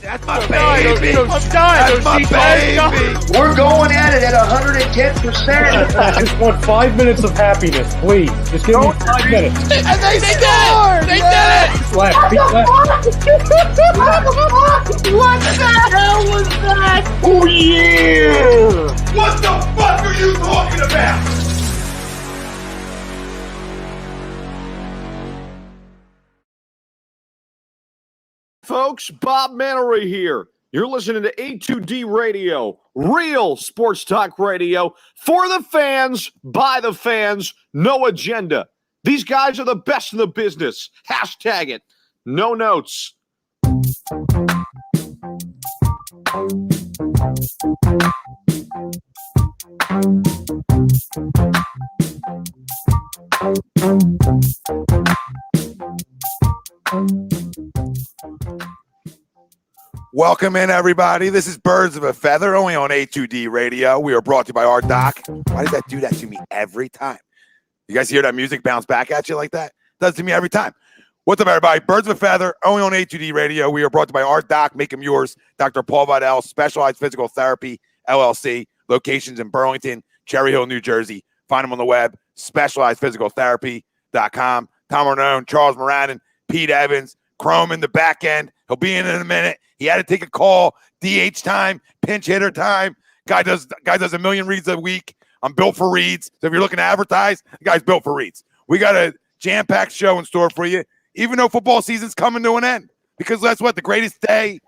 That's my baby. I'm dying. That's my baby. We're going at it at 110%. I just want 5 minutes of happiness, please. Just give me 5 minutes. And they scored! They did it! Left, feet left. What the hell was that? Oh, yeah. What the fuck are you talking about? Folks, Bob Mannery here. You're listening to A2D Radio, real sports talk radio for the fans, by the fans, no agenda. These guys are the best in the business. Hashtag it. No notes. Welcome in, everybody. This is Birds of a Feather, only on A2D Radio. We are brought to you by our doc. Why does that do that to me every time? You guys hear that music bounce back at you like that? Does it to me every time. What's up, everybody? Birds of a Feather, only on A2D Radio. We are brought to you by our doc. Make them yours. Dr. Paul Vidal, Specialized Physical Therapy, LLC. Locations in Burlington, Cherry Hill, New Jersey. Find them on the web, specializedphysicaltherapy.com. Tom Arnone, Charles Moranin, Pete Evans, Chrome in the back end. He'll be in a minute. He had to take a call. DH time, pinch hitter time. Guy does a million reads a week. I'm built for reads. So if you're looking to advertise, the guy's built for reads. We got a jam-packed show in store for you, even though football season's coming to an end. Because that's what the greatest day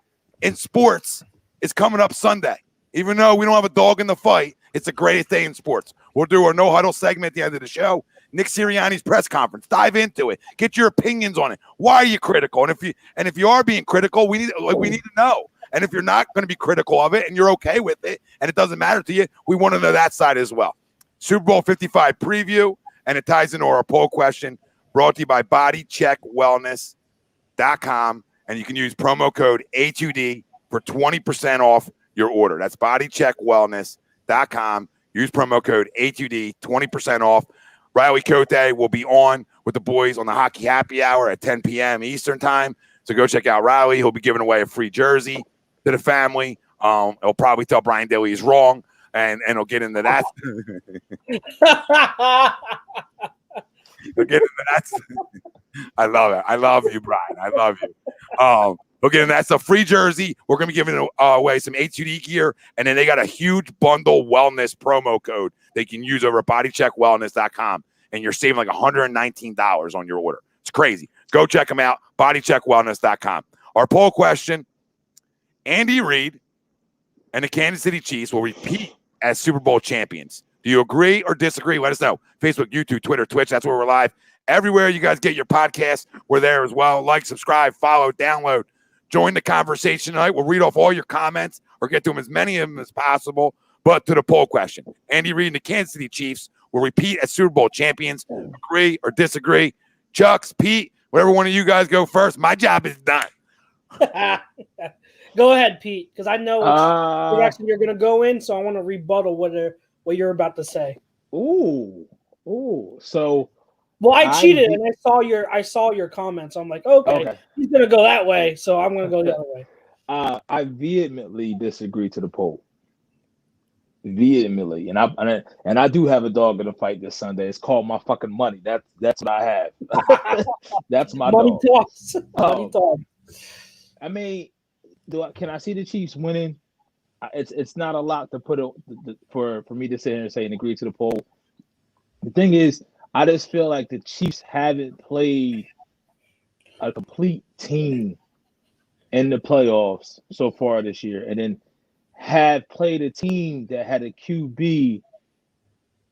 in sports is coming up Sunday. Even though we don't have a dog in the fight, it's the greatest day in sports. We'll do our no huddle segment at the end of the show. Nick Sirianni's press conference. Dive into it. Get your opinions on it. Why are you critical? And if you are being critical, we need to know. And if you're not going to be critical of it and you're okay with it and it doesn't matter to you, we want to know that side as well. Super Bowl 55 preview, and it ties into our poll question brought to you by bodycheckwellness.com. And you can use promo code A2D for 20% off your order. That's bodycheckwellness.com. Use promo code A2D, 20% off. Riley Cote will be on with the boys on the Hockey Happy Hour at 10 p.m. Eastern Time. So go check out Riley. He'll be giving away a free jersey to the family. He'll probably tell Brian Daly he's wrong, and he'll get into that. He'll get into that. I love it. I love you, Brian. I love you. Okay, and that's a free jersey. We're going to be giving away some A2D gear, and then they got a huge bundle wellness promo code they can use over at bodycheckwellness.com, and you're saving like $119 on your order. It's crazy. Go check them out, bodycheckwellness.com. Our poll question, Andy Reid and the Kansas City Chiefs will repeat as Super Bowl champions. Do you agree or disagree? Let us know. Facebook, YouTube, Twitter, Twitch. That's where we're live. Everywhere you guys get your podcast, we're there as well. Like, subscribe, follow, download. Join the conversation tonight. We'll read off all your comments or get to them as many of them as possible. But to the poll question, Andy Reid and the Kansas City Chiefs will repeat as Super Bowl champions. Agree or disagree? Chucks, Pete, whatever one of you guys go first. My job is done. Go ahead, Pete, because I know which direction you're going to go in, so I want to rebuttal what you're about to say. Ooh. So, well, I cheated and I saw your comments. I'm like, okay. He's going to go that way, so I'm going to go the other way. I vehemently disagree to the poll. Vehemently, and I do have a dog in the fight this Sunday. It's called my fucking money. That's what I have. That's my money dog. Talks. Money talks. I mean, can I see the Chiefs winning? It's not a lot to put for me to sit here and say and agree to the poll. The thing is, I just feel like the Chiefs haven't played a complete team in the playoffs so far this year, and then have played a team that had a QB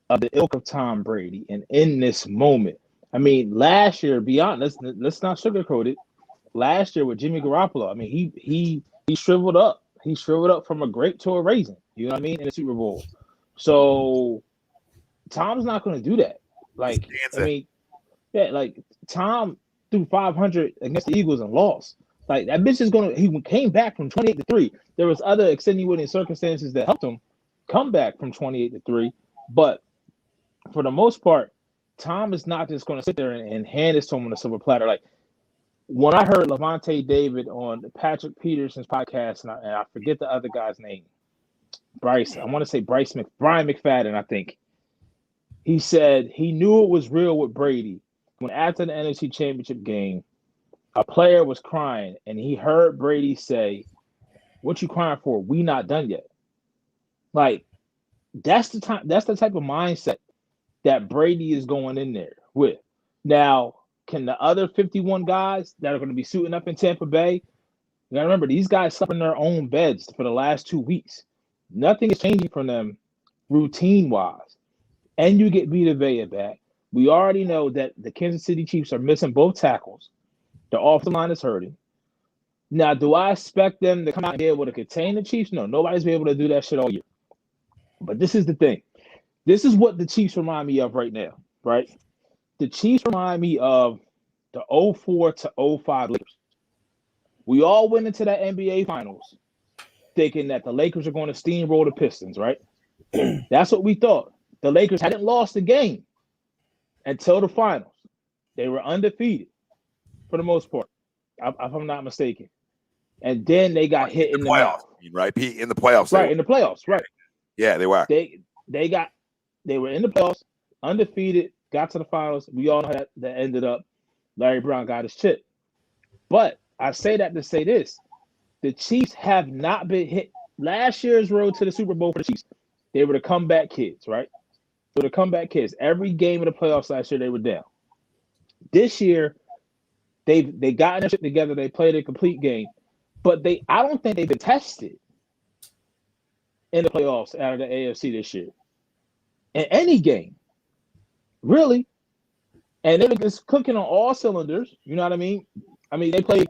of the ilk of Tom Brady. And in this moment, I mean, last year, be honest, let's not sugarcoat it. Last year with Jimmy Garoppolo, I mean, he shriveled up. He shriveled up from a grape to a raisin, you know what I mean, in the Super Bowl. So Tom's not going to do that. Like, I mean, yeah, like Tom threw 500 against the Eagles and lost. Like, that bitch is he came back from 28-3. There was other extenuating circumstances that helped him come back from 28-3. But for the most part, Tom is not just going to sit there and hand this to him on a silver platter. Like, when I heard Levante David on Patrick Peterson's podcast, and I forget the other guy's name, Bryce. I want to say Brian McFadden. I think he said he knew it was real with Brady when after the NFC Championship game, a player was crying, and he heard Brady say, "What you crying for? We not done yet." Like that's the time. That's the type of mindset that Brady is going in there with. Now, can the other 51 guys that are going to be suiting up in Tampa Bay? You got to remember, these guys slept in their own beds for the last 2 weeks. Nothing is changing from them routine-wise. And you get Vita Vea back. We already know that the Kansas City Chiefs are missing both tackles. The offensive line is hurting. Now, do I expect them to come out and be able to contain the Chiefs? No, nobody's been able to do that shit all year. But this is the thing. This is what the Chiefs remind me of right now, right? The Chiefs remind me of the 04 to 05 Lakers. We all went into that NBA Finals thinking that the Lakers are going to steamroll the Pistons, right? That's what we thought. The Lakers hadn't lost a game until the finals. They were undefeated for the most part, if I'm not mistaken. And then they got hit in the playoffs, right? Pete, in the playoffs. Right, in the playoffs, right. Yeah, they were. They were in the playoffs, undefeated, got to the finals. We all know how that ended up. Larry Brown got his chip. But I say that to say this. The Chiefs have not been hit. Last year's road to the Super Bowl for the Chiefs, they were the comeback kids, right? So the comeback kids. Every game of the playoffs last year, they were down. This year, they got their shit together. They played a complete game. But I don't think they've been tested in the playoffs out of the AFC this year. In any game. Really. And they were just cooking on all cylinders. You know what I mean? I mean, they played.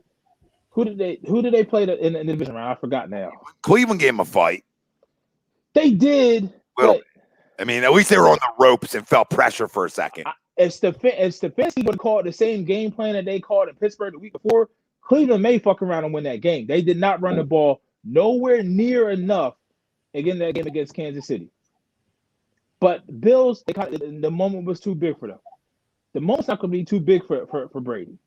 Who did they play in the division round? I forgot now. Cleveland gave them a fight. They did. Well, I mean, at least they were on the ropes and felt pressure for a second. If Stefanski would have called the same game plan that they called in Pittsburgh the week before, Cleveland may fuck around and win that game. They did not run the ball nowhere near enough again that game against Kansas City. But Bills, the moment was too big for them. The moment's not going to be too big for Brady.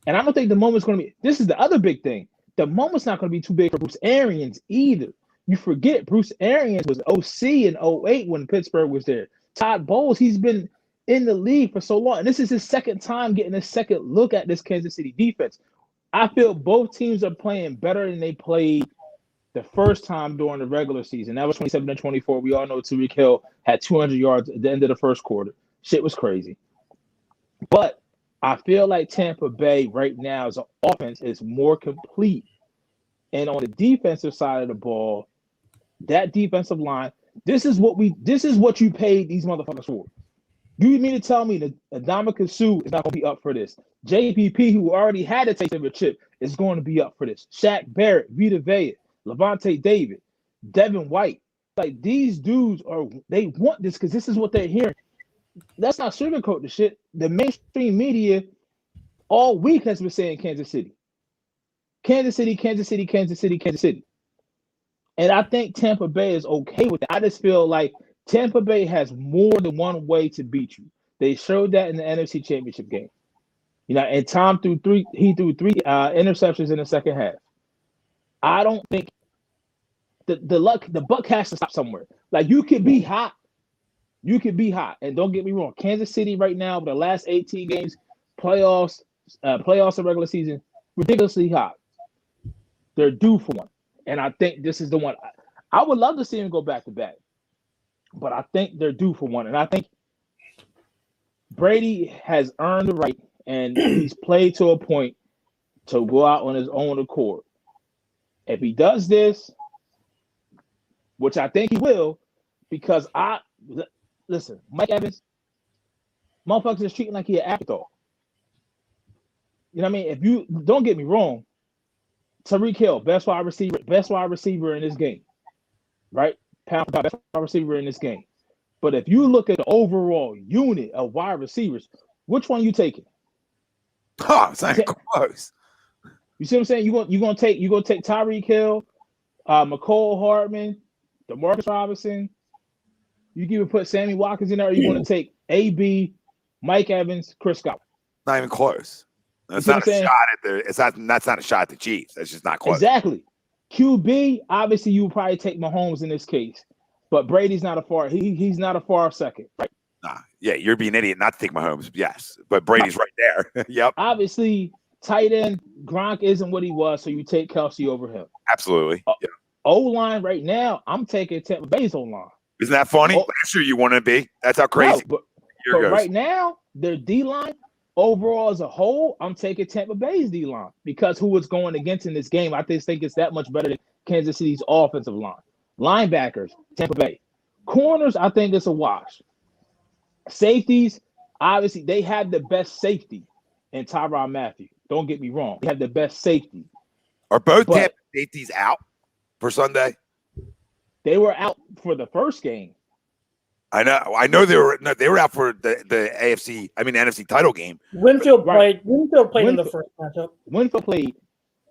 And I don't think the moment's going to be – this is the other big thing. The moment's not going to be too big for Bruce Arians either. You forget Bruce Arians was OC in 08 when Pittsburgh was there. Todd Bowles, he's been in the league for so long. And this is his second time getting a second look at this Kansas City defense. I feel both teams are playing better than they played the first time during the regular season. That was 27-24. We all know Tyreek Hill had 200 yards at the end of the first quarter. Shit was crazy. But I feel like Tampa Bay right now as an offense is more complete. And on the defensive side of the ball, that defensive line, this is what you paid these motherfuckers for. You mean to tell me that Ndamukong Suh is not going to be up for this? JPP, who already had a taste of a chip, is going to be up for this. Shaq Barrett, Vita Vea, Levante David, Devin White. Like, these dudes they want this because this is what they're hearing. Let's not sugarcoat the shit. The mainstream media all week has been saying Kansas City. Kansas City, Kansas City, Kansas City, Kansas City. And I think Tampa Bay is okay with that. I just feel like Tampa Bay has more than one way to beat you. They showed that in the NFC Championship game. You know, and Tom threw three interceptions in the second half. I don't think the buck has to stop somewhere. Like, you could be hot. You could be hot. And don't get me wrong, Kansas City right now, for the last 18 games, playoffs and regular season, ridiculously hot. They're due for one. And I think this is the one. I would love to see them go back to back. But I think they're due for one. And I think Brady has earned the right, and he's played to a point to go out on his own accord. If he does this, which I think he will, because listen, Mike Evans, motherfuckers is treating like he an afterthought. You know what I mean? If you don't get me wrong, Tyreek Hill, best wide receiver in this game, right? Pound for pound, best wide receiver in this game. But if you look at the overall unit of wide receivers, which one you taking? Oh, it's not close. You see what I'm saying? You gonna take Tyreek Hill, McCole Hardman, DeMarcus Robinson. You can even put Sammy Watkins in there. Or you want to take AB, Mike Evans, Chris Godwin? Not even close. That's not a shot at the. That's not a shot at the Chiefs. That's just not close. Exactly. QB, obviously, you would probably take Mahomes in this case, but Brady's not a far. He's not a far second. Right? Nah, yeah, you're being an idiot not to take Mahomes. Yes, but Brady's right there. Yep. Obviously, tight end Gronk isn't what he was, so you take Kelsey over him. Absolutely. Yeah. O-line right now, I'm taking Tampa Bay's O-line. Isn't that funny? Last year you wanted to be. That's how crazy. No, but right now, their D-line, overall as a whole, I'm taking Tampa Bay's D-line because who is going against in this game, I just think it's that much better than Kansas City's offensive line. Linebackers, Tampa Bay. Corners, I think it's a wash. Safeties, obviously, they have the best safety in Tyrann Mathieu. Don't get me wrong. They have the best safety. Are both Tampa safeties out for Sunday? They were out for the first game. I know they were out for the NFC title game. Winfield played in the first matchup. Winfield played,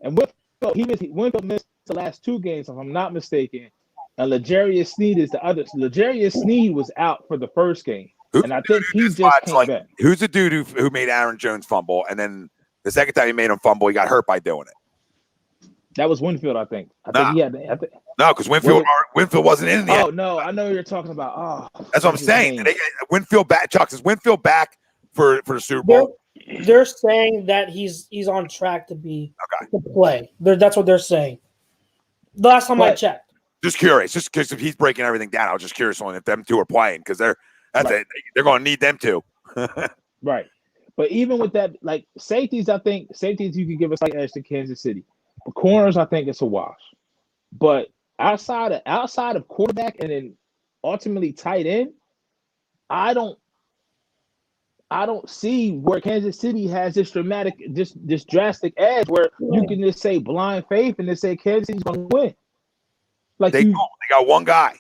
and Winfield missed the last two games, if I'm not mistaken. And L'Jarius Sneed is the other. L'Jarius Sneed was out for the first game, and I think he just came back. Who's the dude who made Aaron Jones fumble, and then the second time he made him fumble, he got hurt by doing it? That was Winfield, I think. No, because Winfield wasn't in the end. Oh no, I know you're talking about. Oh, that's what I'm saying. Winfield back. Chuck, is Winfield back for the Super Bowl? They're saying that he's on track to play. That's what they're saying. The last time I checked. Just curious, just because if he's breaking everything down, I was just curious on if them two are playing because they're going to need them two. Right, but even with that, like safeties, I think safeties you can give us like edge to Kansas City. But corners, I think it's a wash. But outside of quarterback and then ultimately tight end, I don't see where Kansas City has this drastic edge where you can just say blind faith and just say Kansas City's going to win. Like they got one guy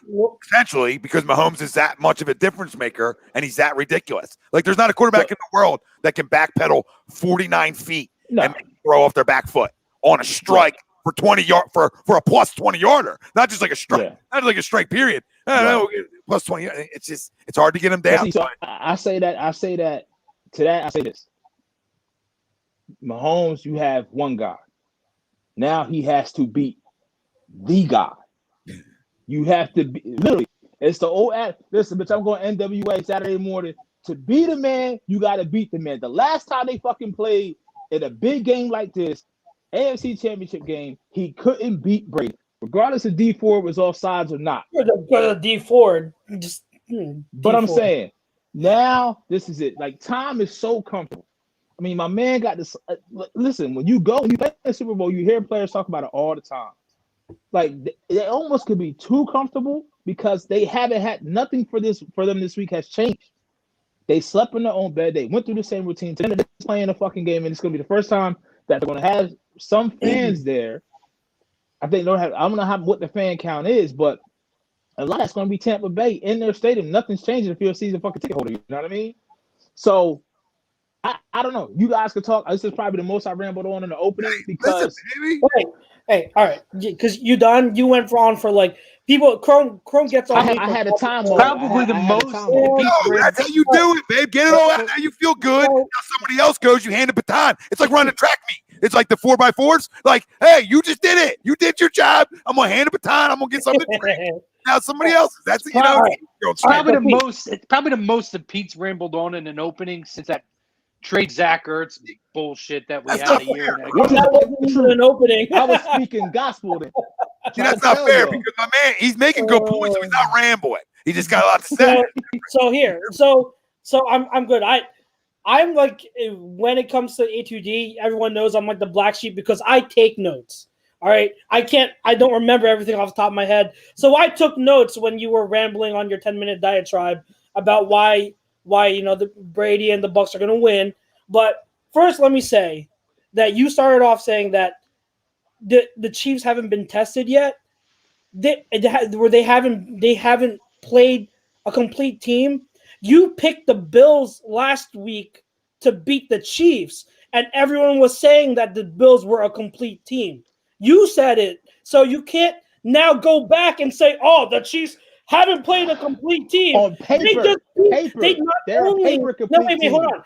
essentially because Mahomes is that much of a difference maker and he's that ridiculous. Like there's not a quarterback in the world that can backpedal 49 feet and throw off their back foot on a strike for 20 yard for a plus 20 yarder, not just like a strike, not like a strike period. Plus 20. It's hard to get him down. So I say this. Mahomes, you have one guy. Now he has to beat the guy. You have to be literally. It's the old ad. Listen, bitch, I'm going NWA Saturday morning. To be the man, you got to beat the man. The last time they fucking played in a big game like this, AFC Championship game, he couldn't beat Brady, regardless if D Ford was offsides or not. D Ford, but I'm saying now this is it. Like Tom is so comfortable. I mean, my man got this. Listen, when you play the Super Bowl, you hear players talk about it all the time. Like they almost could be too comfortable because they haven't had nothing for them this week has changed. They slept in their own bed. They went through the same routine. They're playing a fucking game, and it's going to be the first time that they're going to have some fans there. I think I don't know what the fan count is, but a lot that's going to be Tampa Bay in their stadium. Nothing's changing if you're a season fucking ticket holder. You know what I mean? So I don't know. You guys could talk. This is probably the most I rambled on in the opening because. Hey, all right, because you done. You went on for like people. Chrome gets on. I had a time. Probably the most. That's how you do it, babe. Get it all out. Now you feel good. Now somebody else goes. You hand a baton. It's like running a track meet. It's like the 4x4s. Like, hey, you just did it. You did your job. I'm gonna hand a baton. I'm gonna get something. Now somebody else. That's probably the most that Pete's rambled on in an opening since that trade Zach Ertz bullshit that we had a year and a half. That wasn't an opening. I was speaking gospel then. See, that's not fair because my man, he's making good points, so he's not rambling. He just got a lot to say. So I'm good. I'm like, when it comes to A2D, everyone knows I'm like the black sheep because I take notes. All right. I don't remember everything off the top of my head. So I took notes when you were rambling on your 10-minute diatribe about why the Brady and the Bucs are going to win. But first, let me say that you started off saying that the Chiefs haven't been tested yet. They haven't played a complete team. You picked the Bills last week to beat the Chiefs, and everyone was saying that the Bills were a complete team. You said it, so you can't now go back and say, "Oh, the Chiefs haven't played a complete team." On paper, Hold on.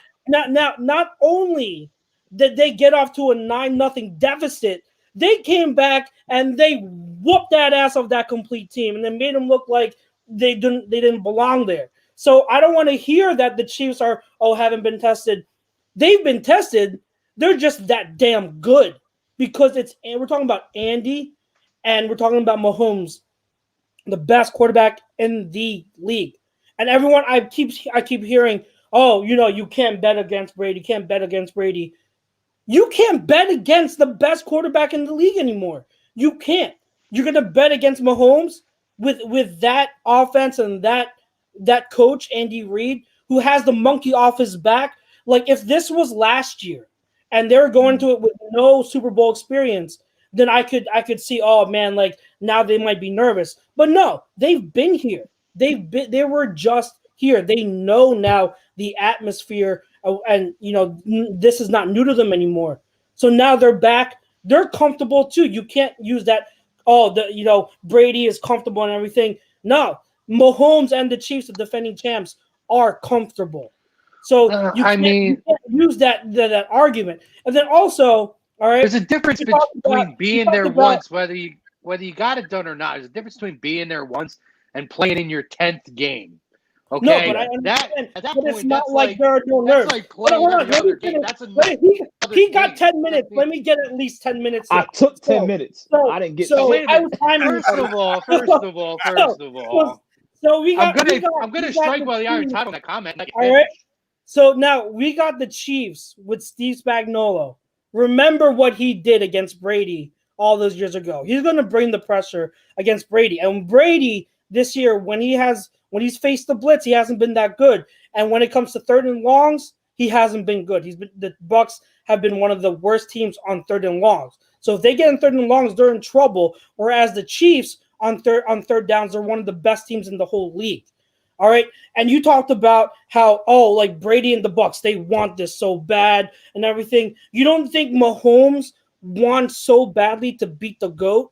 Not only they get off to a 9-0 deficit. They came back and they whooped that ass of that complete team, and they made them look like they didn't belong there. So I don't want to hear that the Chiefs haven't been tested. They've been tested. They're just that damn good because we're talking about Andy and we're talking about Mahomes, the best quarterback in the league. And everyone, I keep hearing, oh, you can't bet against Brady. Can't bet against Brady. You can't bet against the best quarterback in the league anymore. You can't. You're gonna bet against Mahomes with that offense and that coach, Andy Reid, who has the monkey off his back. Like if this was last year and they were going to it with no Super Bowl experience, then I could see, oh man, like now they might be nervous. But no, they've been here. They were just here. They know now the atmosphere, and this is not new to them anymore. So now they're back. They're comfortable too. You can't use that. Oh, Brady is comfortable and everything. No, Mahomes and the Chiefs, the defending champs, are comfortable. So you can't use that argument. And then also, all right, there's a difference between being there once, whether you got it done or not. There's a difference between being there once and playing in your 10th game. Okay, no, but I understand. At that but point, it's not like there are no nerves. That's like playing every other game. That's he got 10 minutes. Let me get at least 10 minutes. I took 10 minutes. I didn't get. So wait a minute. First of all. So I'm gonna strike while the iron's hot on that comment. All right. So now we got the Chiefs with Steve Spagnuolo. Remember what he did against Brady all those years ago. He's going to bring the pressure against Brady. And Brady this year, when he's faced the blitz, he hasn't been that good. And when it comes to third and longs, he hasn't been good. The Bucs have been one of the worst teams on third and longs. So if they get in third and longs, they're in trouble. Whereas the Chiefs on third downs are one of the best teams in the whole league. All right. And you talked about how, like Brady and the Bucs, they want this so bad and everything. You don't think Mahomes wants so badly to beat the GOAT?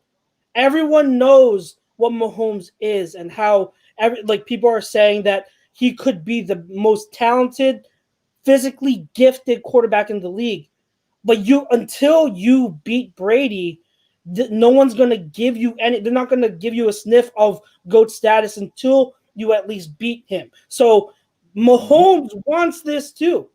Everyone knows what Mahomes is and how people are saying that he could be the most talented, physically gifted quarterback in the league. But until you beat Brady, no one's going to give you they're not going to give you a sniff of GOAT status until you at least beat him. So Mahomes wants this too.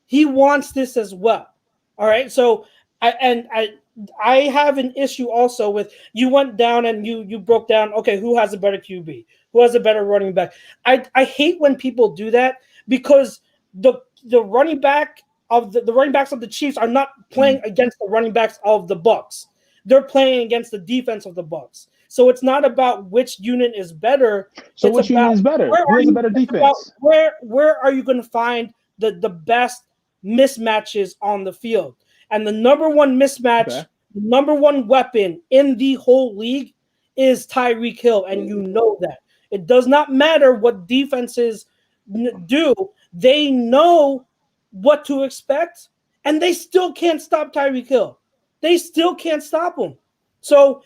He wants this as well. All right. So I have an issue also with you went down and you broke down, okay, who has a better QB? Who has a better running back? I hate when people do that because the running backs of the Chiefs are not playing against the running backs of the Bucs. They're playing against the defense of the Bucs. So it's not about which unit is better. So which unit is better? Who has a better defense? Where are you going to find the best mismatches on the field? And the number one mismatch, number one weapon in the whole league is Tyreek Hill, and you know that. It does not matter what defenses do. They know what to expect, and they still can't stop Tyreek Hill. They still can't stop him. So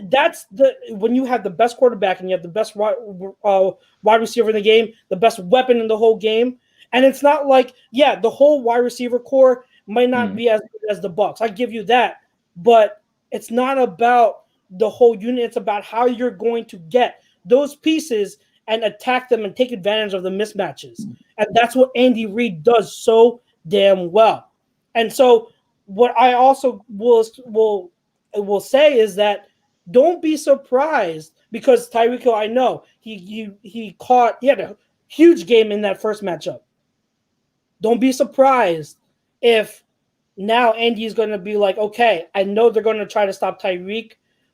that's when you have the best quarterback and you have the best wide receiver in the game, the best weapon in the whole game, and it's not like, the whole wide receiver core might not be as good as the Bucs. I give you that, but it's not about the whole unit. It's about how you're going to get those pieces and attack them and take advantage of the mismatches, and that's what Andy Reid does so damn well. And so, what I also will say is that don't be surprised because Tyreek Hill, I know he had a huge game in that first matchup. Don't be surprised if now Andy is going to be like, okay, I know they're going to try to stop Tyreek.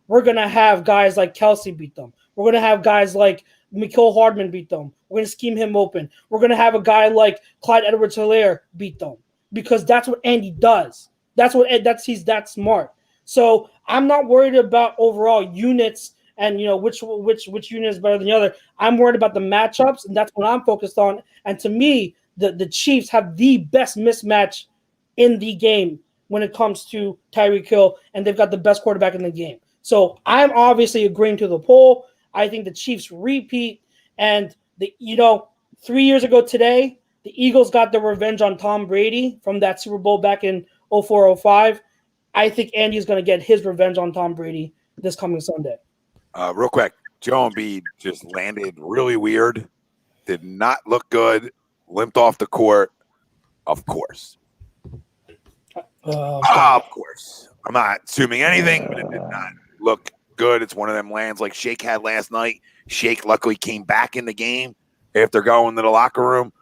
We're going to have guys like Kelsey beat them. We're going to have guys like Mecole Hardman beat them. We're going to scheme him open. We're going to have a guy like Clyde Edwards-Helaire beat them because that's what Andy does. He's that smart. So I'm not worried about overall units and which unit is better than the other. I'm worried about the matchups, and that's what I'm focused on. And to me, the Chiefs have the best mismatch in the game when it comes to Tyreek Hill, and they've got the best quarterback in the game. So I'm obviously agreeing to the poll. I think the Chiefs repeat, and 3 years ago today, the Eagles got their revenge on Tom Brady from that Super Bowl back in 04-05. I think Andy's going to get his revenge on Tom Brady this coming Sunday. Real quick, Joe Embiid just landed really weird. Did not look good. Limped off the court. Of course. Of course. I'm not assuming anything, but it did not look good. It's one of them lands like Shake had last night. Shake luckily came back in the game after going to the locker room.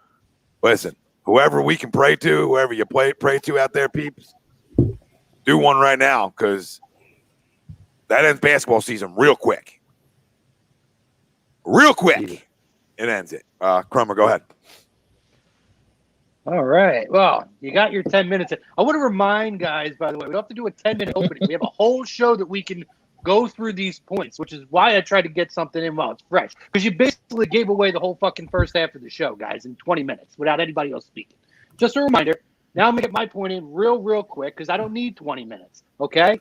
Listen, whoever we can pray to, whoever you pray to out there, peeps, do one right now because that ends basketball season real quick. Real quick. It ends it. Cromer, go ahead. All right. Well, you got your 10 minutes. I want to remind guys, by the way, we don't have to do a 10-minute opening. We have a whole show that we can go through these points, which is why I try to get something in while it's fresh. Because you basically gave away the whole fucking first half of the show, guys, in 20 minutes without anybody else speaking. Just a reminder. Now I'm going to get my point in real quick because I don't need 20 minutes, okay?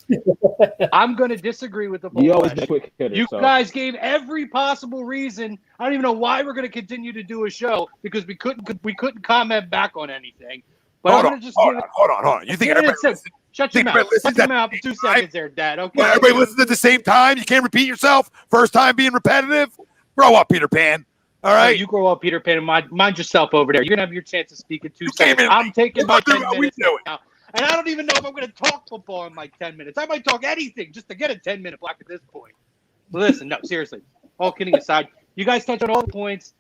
I'm going to disagree with the You always be quick hitter, You guys gave every possible reason. I don't even know why we're going to continue to do a show because we couldn't comment back on anything. But Hold I'm on, going to just hold on. You think everybody listens? Shut your mouth. Shut your mouth for 2 seconds there, Dad. Okay. Well, everybody listens at the same time? You can't repeat yourself? First time being repetitive? Grow up, Peter Pan. All right? You grow up, Peter Pan, and mind yourself over there. You're going to have your chance to speak in 2 seconds. I'm taking my 10 minutes now. And I don't even know if I'm going to talk football in like 10 minutes. I might talk anything just to get a 10-minute block at this point. Listen, no, seriously. All kidding aside, you guys touched on all the points.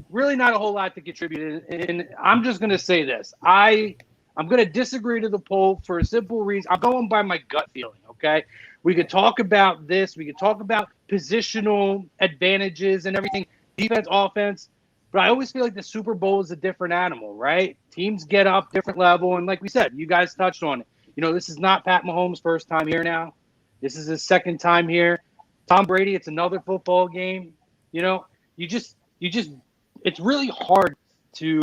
Really not a whole lot to contribute. And I'm just going to say this. I'm going to disagree to the poll for a simple reason. I'm going by my gut feeling, okay? We could talk about this. We could talk about positional advantages and everything, defense, offense. But I always feel like the Super Bowl is a different animal, right? Teams get up, different level. And like we said, you guys touched on it. You know, this is not Pat Mahomes' first time here now. This is his second time here. Tom Brady, it's another football game. You know, you just it's really hard to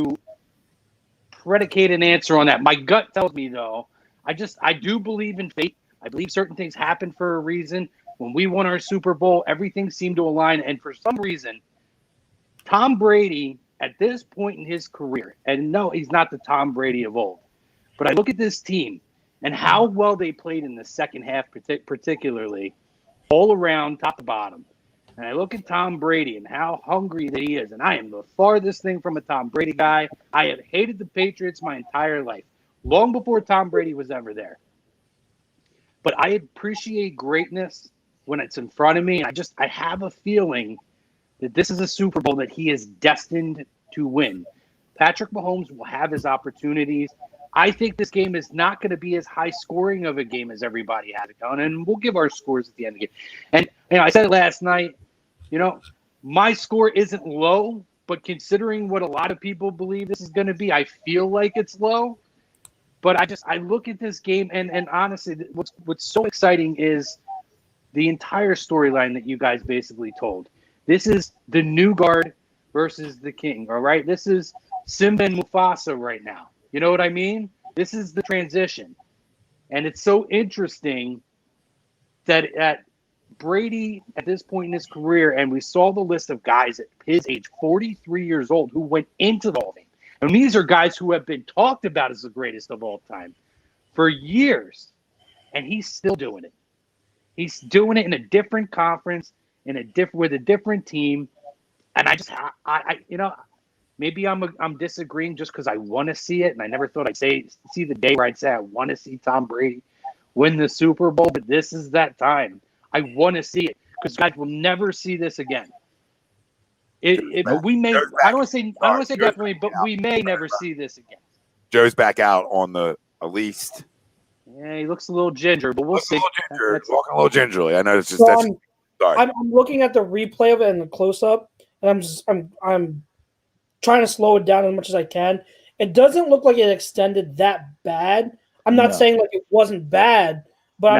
predicate an answer on that. My gut tells me, though, I do believe in fate. I believe certain things happen for a reason. When we won our Super Bowl, everything seemed to align. And for some reason, Tom Brady, at this point in his career, and no, he's not the Tom Brady of old, but I look at this team and how well they played in the second half, particularly, all around, top to bottom. And I look at Tom Brady and how hungry that he is. And I am the farthest thing from a Tom Brady guy. I have hated the Patriots my entire life, long before Tom Brady was ever there. But I appreciate greatness when it's in front of me. I have a feeling that this is a Super Bowl that he is destined to win. Patrick Mahomes will have his opportunities. I think this game is not going to be as high scoring of a game as everybody had it on, and we'll give our scores at the end of the game. And I said it last night, my score isn't low, but considering what a lot of people believe this is going to be, I feel like it's low. But I look at this game, and honestly, what's so exciting is the entire storyline that you guys basically told. This is the new guard versus the king, all right? This is Simba and Mufasa right now. You know what I mean? This is the transition. And it's so interesting that at Brady, at this point in his career, and we saw the list of guys at his age, 43 years old, who went into the Hall of Fame. And these are guys who have been talked about as the greatest of all time for years. And he's still doing it. He's doing it in a different conference, with a different team. And maybe I'm disagreeing just because I want to see it, and I never thought I'd see the day where I'd say I want to see Tom Brady win the Super Bowl, but this is that time. I want to see it because guys will never see this again. We may. I don't want to say definitely, but we may never see this again. Joe's back out on the at least. Yeah, he looks a little ginger, but we'll see. Walking a little gingerly. I know it's just. So sorry. I'm looking at the replay of it and the close up, and I'm trying to slow it down as much as I can. It doesn't look like it extended that bad. I'm not saying like it wasn't bad, but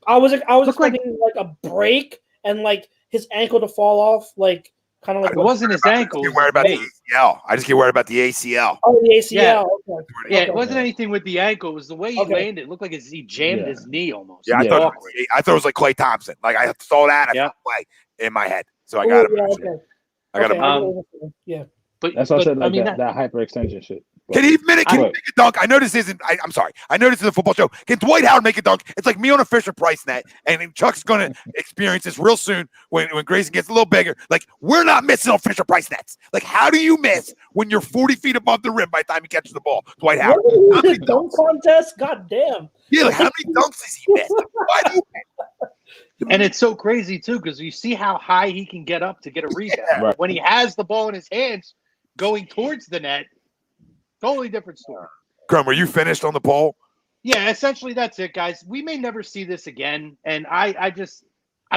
I was expecting like a break and like his ankle to fall off, like kind of like it wasn't his ankle. I just get worried about the ACL. I just get worried about the ACL. Oh, the ACL. Yeah, okay. Yeah, it wasn't anything with the ankle. It was the way he landed. It looked like he jammed his knee almost. Yeah, I thought it was like Klay Thompson. Like I saw that, I felt like in my head. So I got it. Yeah, okay. I got yeah. But that's what I said. Like that hyperextension shit. Can he make a dunk? I know this isn't. I'm sorry. I know this is a football show. Can Dwight Howard make a dunk? It's like me on a Fisher Price net, and Chuck's going to experience this real soon when Grayson gets a little bigger. Like, we're not missing on Fisher Price nets. Like, how do you miss when you're 40 feet above the rim by the time he catches the ball? Dwight Howard. How many dunk contest? God damn. Yeah, like, how many dunks does he miss? Why do you miss? And it's so crazy too, because you see how high he can get up to get a rebound. Yeah. When he has the ball in his hands going towards the net, totally different story. Crum, are you finished on the poll? Yeah, essentially that's it, guys. We may never see this again, and I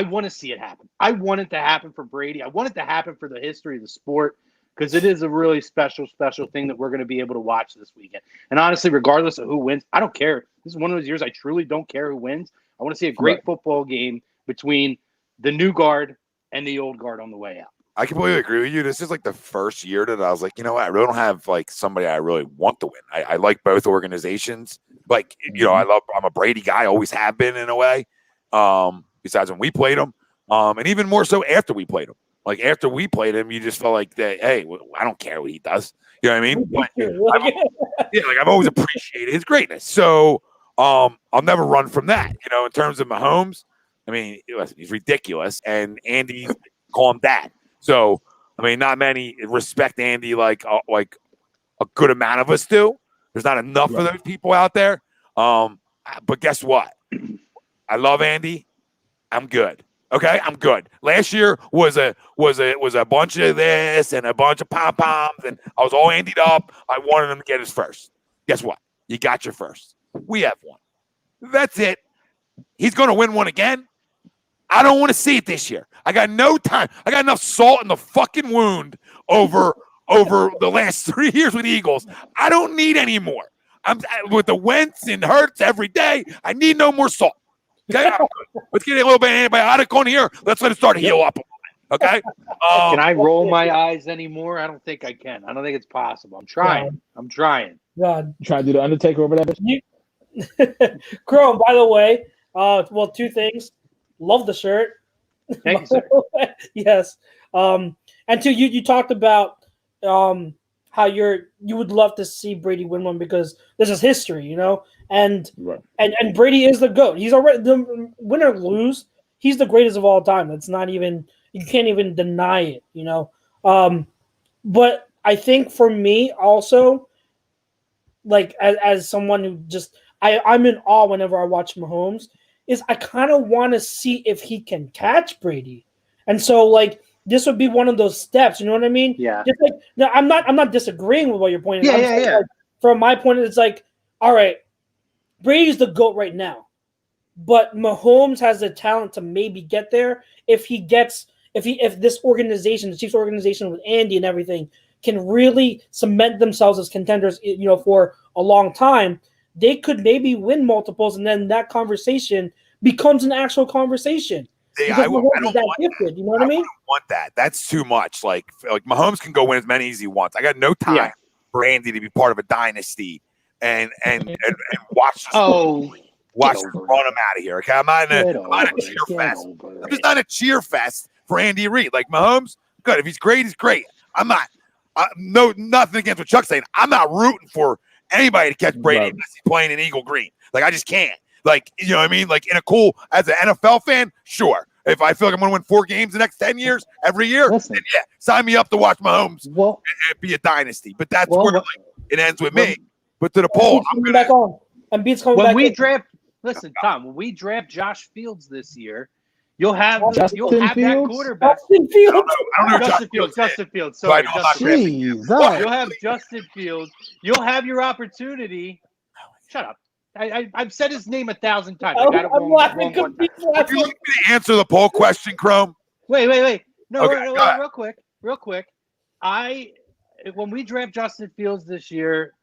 want to see it happen. I want it to happen for Brady. I want it to happen for the history of the sport, because it is a really special thing that we're going to be able to watch this weekend. And honestly, regardless of who wins, I don't care. This is one of those years I truly don't care who wins. I want to see a great football game between the new guard and the old guard on the way out. I completely agree with you. This is like the first year that I was like, you know what? I really don't have like somebody I really want to win. I like both organizations. Like, you know, I'm a Brady guy, always have been in a way. Besides when we played him, and even more so after we played him. Like after we played him, you just felt like that. Hey, I don't care what he does. You know what I mean? But, I've always appreciated his greatness. So I'll never run from that. You know, in terms of Mahomes, I mean, he's ridiculous, and Andy's call him dad. So I mean, not many respect Andy like a good amount of us do. There's not enough of those people out there. But guess what? I love Andy. I'm good. Okay, I'm good. Last year was a bunch of this and a bunch of pom-poms, and I was all Andy'd up. I wanted him to get his first. Guess what? You got your first. We have one. That's it. He's going to win one again. I don't want to see it this year. I got no time. I got enough salt in the fucking wound over the last 3 years with the Eagles. I don't need any more. I'm with the Wentz and Hurts every day. I need no more salt. Okay, let's get a little bit of antibiotic on here. Let's let it start to heal up a little. Okay. Can I roll my eyes anymore? I don't think I can. I don't think it's possible. I'm trying. God. I'm trying. God. You trying to do the Undertaker over that bitch? Crow, by the way, well, two things. Love the shirt. Thank you, sir. Yes. And two, you talked about how you would love to see Brady win one because this is history, you know, and Brady is the GOAT. He's already the win or lose. He's the greatest of all time. It's not even, you can't even deny it, you know. But I think for me also, like as someone who just I'm in awe whenever I watch Mahomes, is I kind of want to see if he can catch Brady, and so like. This would be one of those steps, you know what I mean? Yeah. Just like, no, I'm not disagreeing with what you're pointing out. Yeah. Like, from my point, it's like, all right, Brady's the GOAT right now, but Mahomes has the talent to maybe get there if this organization, the Chiefs organization with Andy and everything, can really cement themselves as contenders, you know, for a long time. They could maybe win multiples, and then that conversation becomes an actual conversation. I don't want gifted, you know what I mean? Want that. That's too much. Like Mahomes can go win as many as he wants. I got no time for Andy to be part of a dynasty and watch. Watch him run him out of here. Okay, I'm not in a cheer fest. I'm just not a cheer fest for Andy Reid. Like Mahomes, good. If he's great, he's great. I'm not. Nothing against what Chuck's saying. I'm not rooting for anybody to catch Brady unless he's playing in Eagle Green. Like I just can't. Like, you know what I mean? Like, in a cool, as an NFL fan, sure. If I feel like I'm going to win 4 games the next 10 years, every year, then yeah, sign me up to watch Mahomes and be a dynasty. But that's where it ends with me. But to the poll, I'm going back on. And Beats coming back in. Listen, Tom, when we draft Josh Fields this year, you'll have that quarterback. Justin Fields. I don't know Justin Fields. Sorry, Jeez, you'll have Justin Fields. You'll have your opportunity. Shut up. I've said his name 1,000 times. I got it wrong one time. If you like me to answer the poll question, Chrome. Wait. No, real quick. When we draft Justin Fields this year,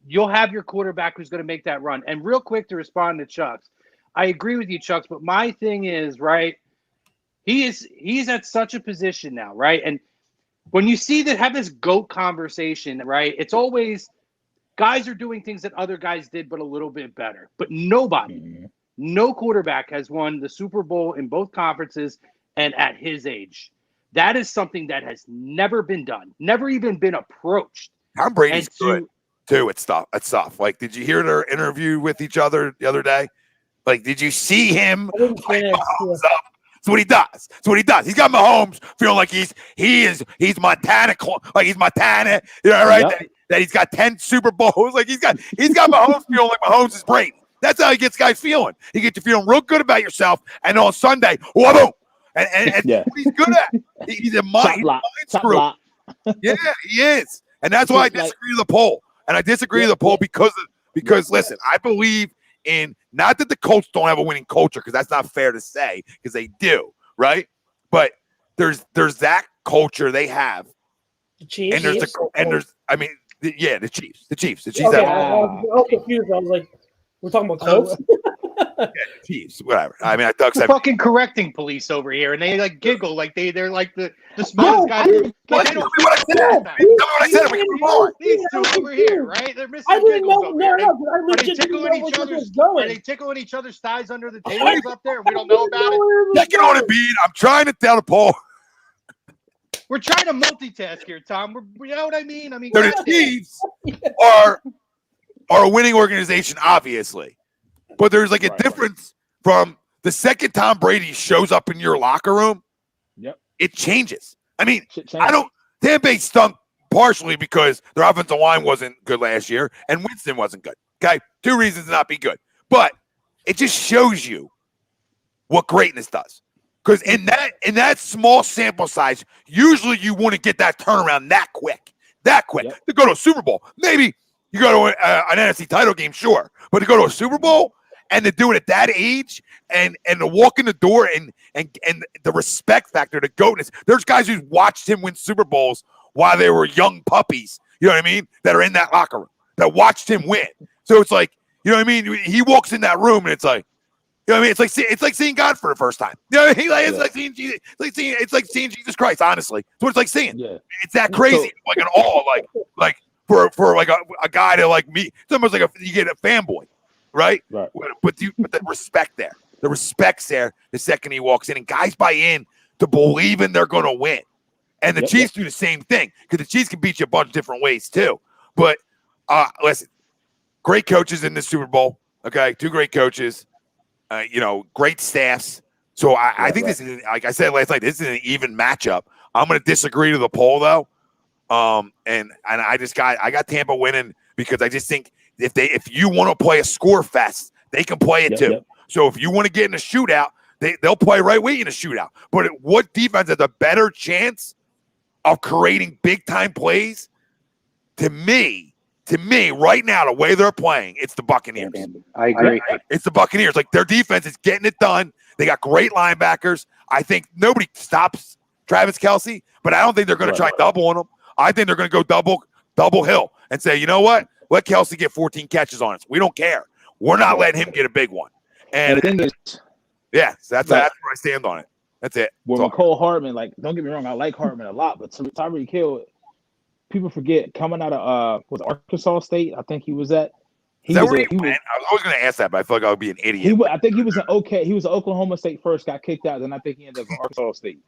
you'll have your quarterback who's going to make that run. And real quick to respond to Chuck's, I agree with you, Chuck's, but my thing is, right, he's at such a position now, right? And when you see that have this GOAT conversation, right, it's always – guys are doing things that other guys did, but a little bit better. But no quarterback has won the Super Bowl in both conferences and at his age. That is something that has never been done, never even been approached. Tom Brady's good. too. It's tough. Like, did you hear their interview with each other the other day? Like, did you see him? I didn't finish. That's what he does. That's what he does. He's got Mahomes feeling like he's Montana, like he's Montana. You know, right? Yep. That he's got 10 Super Bowls. Like he's got Mahomes feeling like Mahomes is Brady. That's how he gets guys feeling. He gets you feeling real good about yourself. And on Sunday, whoa, and Yeah. what he's good at. He's a mind screw. Yeah, he is. And that's why I disagree with the poll. And I disagree with the poll because listen, I believe in, not that the Colts don't have a winning culture, because that's not fair to say, because they do, right? But there's that culture they have. The Chiefs. And there's the Chiefs. The Chiefs. Okay, have, I was confused. I was like, we're talking about Colts? the Chiefs, whatever. I mean, Doug The said fucking correcting police over here, and they like giggle like they're like the smartest guys. tell me what I said. Tell me what I said. We can move on. These two over here, right? They're missing I didn't giggles know. over here. No, I Are they legit didn't know tickling where each this other's? was going. Are they tickling each other's thighs under the tables up there? We don't know about it. Take it on a beat. I'm trying to tell the poll. We're trying to multitask here, Tom. You know what I mean? I mean, So the Chiefs are a winning organization, obviously, but there's like a difference from the second Tom Brady shows up in your locker room. Yep. It changes. I mean, Tampa Bay stunk partially because their offensive line wasn't good last year and Winston wasn't good. Okay, 2 reasons to not be good, but it just shows you what greatness does. Because in that small sample size, usually you want to get that turnaround that quick. To go to a Super Bowl. Maybe you go to an NFC title game, sure, but to go to a Super Bowl and to do it at that age and to walk in the door and the respect factor, the goatness. There's guys who watched him win Super Bowls while they were young puppies. You know what I mean? That are in that locker room that watched him win. So it's like, you know what I mean? He walks in that room and it's like, you know what I mean? It's like seeing God for the first time. You know what I mean? It's like seeing Jesus. It's like seeing Jesus Christ. Honestly, it's what it's like seeing. Yeah. It's that crazy, like an awe, like for like a guy to like me. It's almost like you get a fanboy, right? Right. But the respect there, the respect's there. The second he walks in, and guys buy in to believing they're going to win, and the Chiefs do the same thing because the Chiefs can beat you a bunch of different ways too. But listen, great coaches in the Super Bowl. Okay, 2 great coaches. Great staffs. So I think this is, like I said last night, this is an even matchup. I'm going to disagree to the poll though. And I got Tampa winning because I just think if you want to play a score fest, they can play it too. Yep. So if you want to get in a shootout, they'll play right way in a shootout. But what defense has a better chance of creating big time plays? To me, right now, the way they're playing, it's the Buccaneers. I agree. It's the Buccaneers. Like, their defense is getting it done. They got great linebackers. I think nobody stops Travis Kelce, but I don't think they're going to try double on him. I think they're going to go double Hill and say, you know what? Let Kelce get 14 catches on us. We don't care. We're not letting him get a big one. And the thing is, that's where I stand on it. That's it. With McCole Hardman, like, don't get me wrong, I like Hardman a lot, but Tyreek Hill, people forget, coming out of Arkansas State, I think he was at. I was going to ask that, but I feel like I would be an idiot. I think he was an Oklahoma State first, got kicked out, then I think he ended up in Arkansas State.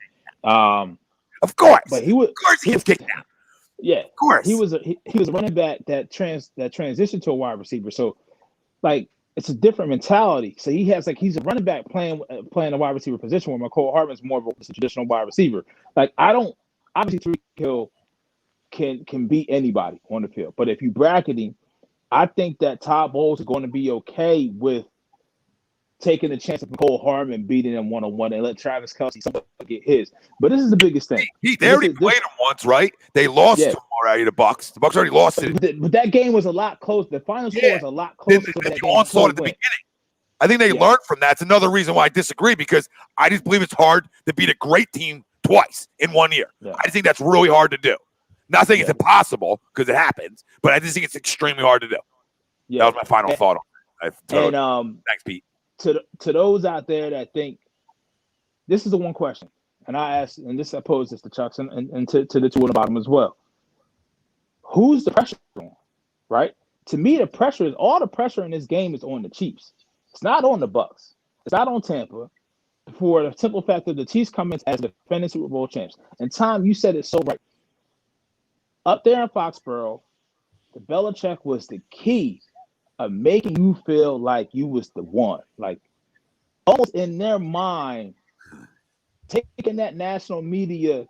Of course, but of course he gets kicked out. Yeah, of course he was a running back that transitioned to a wide receiver. So, like, it's a different mentality. So he's a running back playing a wide receiver position, where McCole Hardman's more of a traditional wide receiver. Like, obviously Tyreek Hill can beat anybody on the field, but if you bracket him, I think that Todd Bowles is going to be okay with taking the chance of McCole Hardman beating him 1-on-1 and let Travis Kelce get his. But this is the biggest thing. They already played him once, right? They lost to him already, the Bucs. The Bucs already lost it. But that game was a lot closer. The final score was a lot closer. They onslaught at the beginning. I think they learned from that. It's another reason why I disagree, because I just believe it's hard to beat a great team twice in 1 year. Yeah. I think that's really hard to do. Not saying it's impossible, because it happens, but I just think it's extremely hard to do. Yeah. That was my final thought on it. Thanks, Pete. To those out there that think, this is the one question, and I pose this to Chucks and to the two on the bottom as well. Who's the pressure on, right? To me, all the pressure in this game is on the Chiefs. It's not on the Bucs. It's not on Tampa, for the simple fact that the Chiefs come in as defending Super Bowl champs. And Tom, you said it so right. Up there in Foxborough, the Belichick was the key of making you feel like you was the one. Like almost in their mind, taking that national media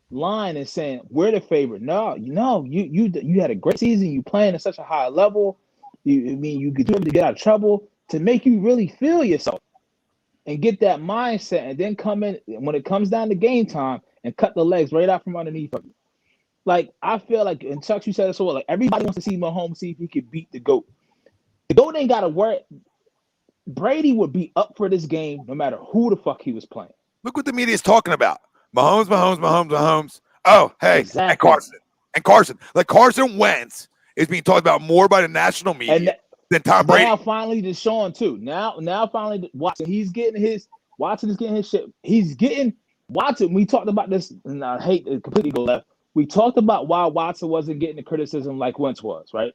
line and saying we're the favorite. No, you had a great season. You playing at such a high level. You could do it to get out of trouble to make you really feel yourself and get that mindset, and then come in when it comes down to game time and cut the legs right out from underneath of you. Like I feel like, and Chuck, you said it so well. Like everybody wants to see Mahomes see if he could beat the GOAT. The GOAT ain't got to worry. Brady would be up for this game no matter who the fuck he was playing. Look what the media is talking about. Mahomes. Oh, hey, Exactly. and Carson. Like Carson Wentz is being talked about more by the national media than Tom Brady. Now finally Deshaun too. Now finally Watson. Watson is getting his shit. He's getting Watson. We talked about this, and I hate to completely go left. We talked about why Watson wasn't getting the criticism like Wentz was, right?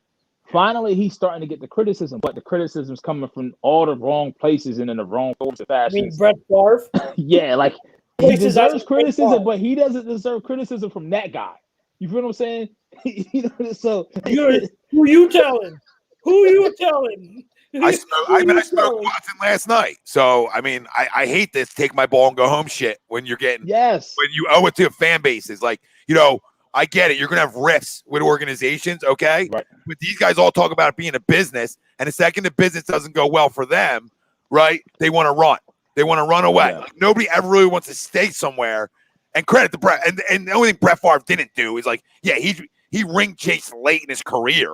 Finally, he's starting to get the criticism, but the criticism's coming from all the wrong places and in the wrong forms of fashion. I mean, Brett Favre. Yeah, like he deserves criticism, but he doesn't deserve criticism from that guy. You feel what I'm saying? So who you telling? Who you telling? I spoke Watson last night. So I mean, I hate this take my ball and go home shit when you're getting when you owe it to a fan base. It's like, I get it. You're going to have rifts with organizations, okay? Right. But these guys all talk about it being a business, and the second the business doesn't go well for them, right, they want to run. They want to run away. Yeah. Like, nobody ever really wants to stay somewhere. And credit to Brett. And the only thing Brett Favre didn't do is, like, yeah, he ring chased late in his career,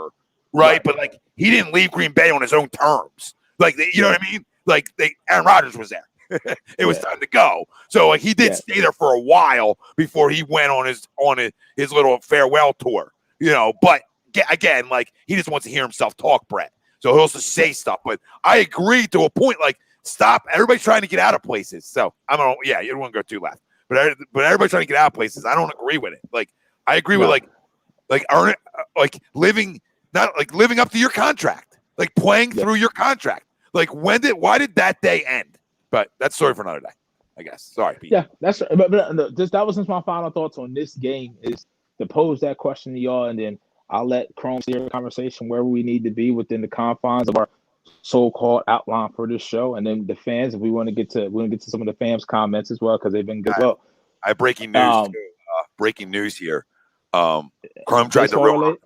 right? But, like, he didn't leave Green Bay on his own terms. Like, you know what I mean? Like, Aaron Rodgers was there. It was time to go. So like he did stay there for a while before he went on his little farewell tour, but again, like he just wants to hear himself talk, Brett. So he'll also say stuff, but I agree to a point, like stop. Everybody's trying to get out of places. So you don't want to go too left, but everybody's trying to get out of places. I don't agree with it. Like I agree with living up to your contract, like playing through your contract. Like why did that day end? But that's a story for another day, I guess. Sorry, Pete. Yeah, that's but that was just my final thoughts on this game, is to pose that question to y'all, and then I'll let Chrome steer the conversation wherever we need to be within the confines of our so-called outline for this show, and then the fans, if we want to get to some of the fans' comments as well, because they've been good. Well, I have breaking news. Breaking news here. Chrome tried to ruin.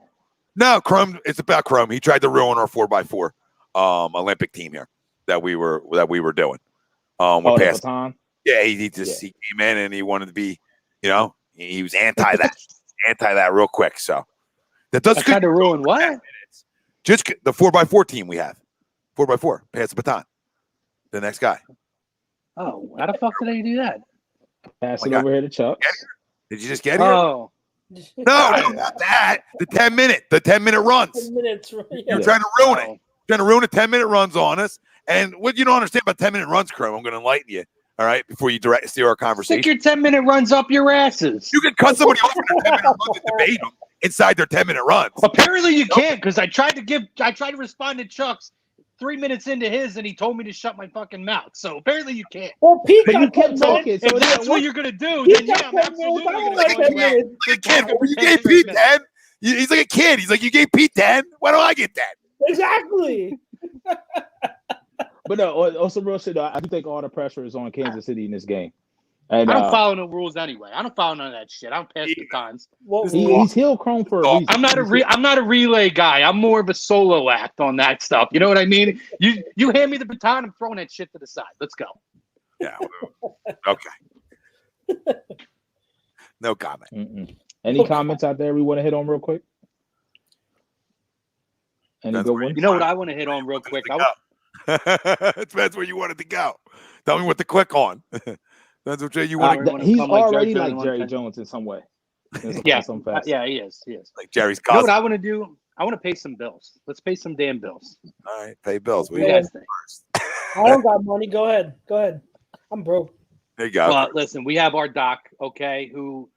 No, Chrome. It's about Chrome. He tried to ruin our 4x4 Olympic team here that we were doing. With baton? Yeah, he came in and he wanted to be, he was anti that real quick. So that does kind of ruin what? Just the 4x4 team we have. 4x4, pass the baton. The next guy. Oh, how the fuck did they do that? Pass it over here to Chuck. Did you just get here? Oh. No, not that. The 10-minute runs. 10 minutes. You're trying to ruin it. You're trying to ruin the 10-minute runs on us. And what you don't understand about 10-minute runs, Chrome, I'm going to enlighten you, all right, before you steer our conversation. Stick your 10-minute runs up your asses. You can cut somebody off in their 10-minute runs and debate them inside their 10-minute runs. Apparently you can't, because I tried to respond to Chuck's 3 minutes into his, and he told me to shut my fucking mouth. So apparently you can't. Well, Pete But you got kept talking. If that's what you're going to do, then yeah, I'm absolutely going to call you out. Like a kid. You gave Pete 10. He's like a kid. He's like, you gave Pete 10? Why don't I get 10? Exactly. But no, also real shit, I do think all the pressure is on Kansas City in this game. And I don't follow no rules anyway. I don't follow none of that shit. I don't pass the cons. He's heel Chrome for a reason. I'm not a relay guy. I'm more of a solo act on that stuff. You know what I mean? You hand me the baton, I'm throwing that shit to the side. Let's go. Yeah. Okay. No comment. Any comments out there we want to hit on real quick? Any good ones? You know what I want to hit on real quick? It depends where you wanted to go. Tell me what to click on. That's what you want. He's already like Jerry Jones in some way. Yeah, some facet. yeah, he is. Like Jerry's cousin. You know cousin. what I want to do? I want to pay some bills. Let's pay some damn bills. All right, pay bills. What do you guys think? I don't got money. Go ahead. I'm broke. There you go. Well, listen, we have our doc, okay, who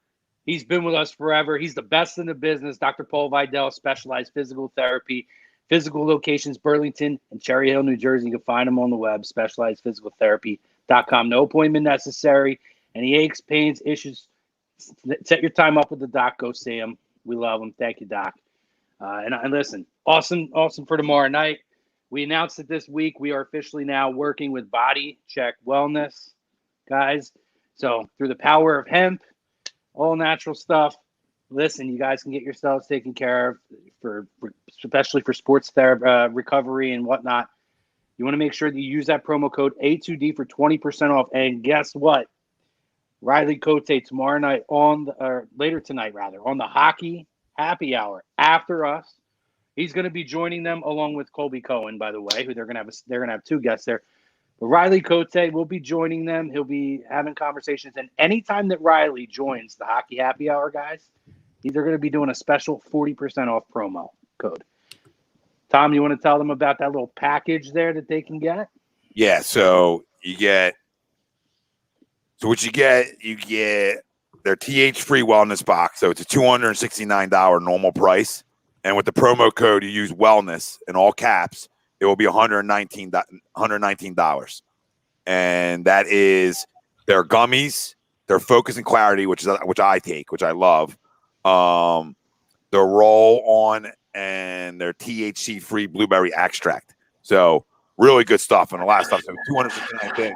he's been with us forever. He's the best in the business. Dr. Paul Vidal, specialized physical therapy, physical locations, Burlington and Cherry Hill, New Jersey. You can find him on the web, specializedphysicaltherapy.com. No appointment necessary. Any aches, pains, issues, set your time up with the doc. Go see him. We love him. Thank you, Doc. And listen, awesome for tomorrow night. We announced that this week we are officially now working with Body Check Wellness, guys. So through the power of hemp, all natural stuff. Listen, you guys can get yourselves taken care of especially for sports therapy, recovery and whatnot. You want to make sure that you use that promo code A2D for 20% off. And guess what? Riley Cote tomorrow night later tonight on the hockey happy hour after us. He's going to be joining them along with Colby Cohen, by the way, who they're going to have two guests there. But Riley Cote will be joining them. He'll be having conversations. And anytime that Riley joins the hockey happy hour, guys, they're going to be doing a special 40% off promo code. Tom, you want to tell them about that little package there that they can get? Yeah. So you get their TH-free wellness box. So it's a $269 normal price. And with the promo code, you use wellness in all caps, it will be $119. And that is their gummies, their Focus and Clarity, which I take, which I love. Their roll-on and their THC-free blueberry extract. So really good stuff. And the last stuff, so $269 thing,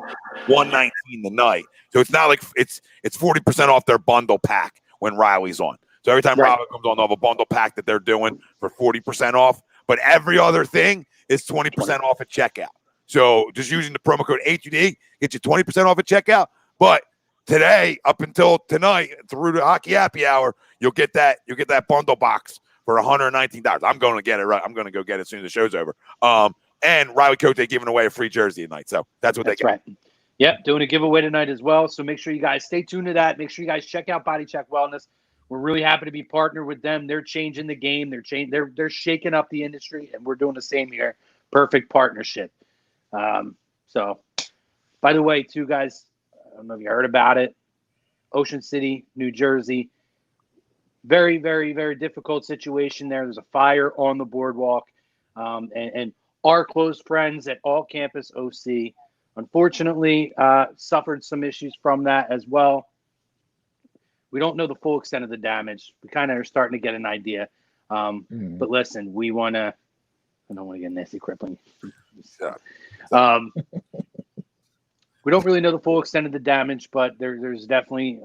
$119 the night. So it's not like it's 40% off their bundle pack when Riley's on. So every time Riley comes on, they'll have a bundle pack that they're doing for 40% off. But every other thing is 20% off at checkout. So just using the promo code A2D gets you 20% off at checkout. But today, up until tonight, through the hockey happy hour, you'll get that bundle box for $119. I'm going to get it right. I'm going to go get it as soon as the show's over. And Riley Cote giving away a free jersey tonight. So that's what they get. Right. Yep, doing a giveaway tonight as well. So make sure you guys stay tuned to that. Make sure you guys check out Body Check Wellness. We're really happy to be partnered with them. They're changing the game. They're shaking up the industry, and we're doing the same here. Perfect partnership. So, by the way, too, guys, I don't know if you heard about it. Ocean City, New Jersey. Very, very, very difficult situation there. There's a fire on the boardwalk. And our close friends at All Campus OC, unfortunately, suffered some issues from that as well. We don't know the full extent of the damage. We kind of are starting to get an idea. But listen, we want to – I don't want to get nasty crippling. We don't really know the full extent of the damage, but there's definitely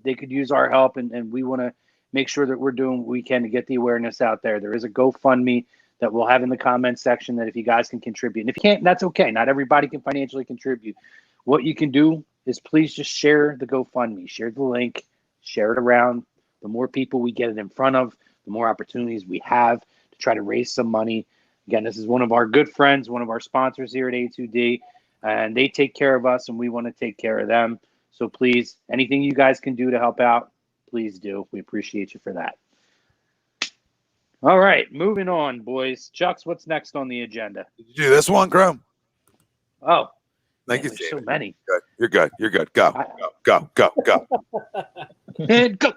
they could use our help, and we want to make sure that we're doing what we can to get the awareness out there. There is a GoFundMe that we'll have in the comment section that if you guys can contribute. And if you can't, that's okay. Not everybody can financially contribute. What you can do is please just share the GoFundMe. Share the link. Share it around. The more people we get it in front of, the more opportunities we have to try to raise some money. Again, this is one of our good friends, one of our sponsors here at A2D, and they take care of us, and we want to take care of them. So please, anything you guys can do to help out, please do. We appreciate you for that. All right, moving on, boys. Chucks, what's next on the agenda? Did you do this one, Chrome? Oh, thank you. There's so many. Good. You're good. You're good. Go. And go.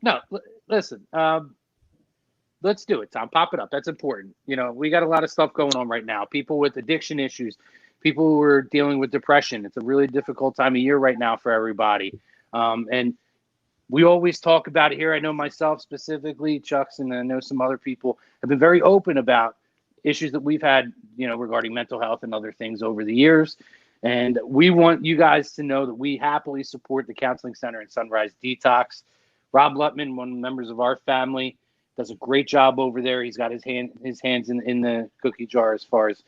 No, listen. Let's do it, Tom. Pop it up. That's important. You know, we got a lot of stuff going on right now. People with addiction issues, people who are dealing with depression. It's a really difficult time of year right now for everybody. And we always talk about it here. I know myself specifically, Chucks, and I know some other people have been very open about issues that we've had, you know, regarding mental health and other things over the years. And we want you guys to know that we happily support the Counseling Center and Sunrise Detox. Rob Lutman, one of the members of our family, does a great job over there. He's got his hands in the cookie jar as far as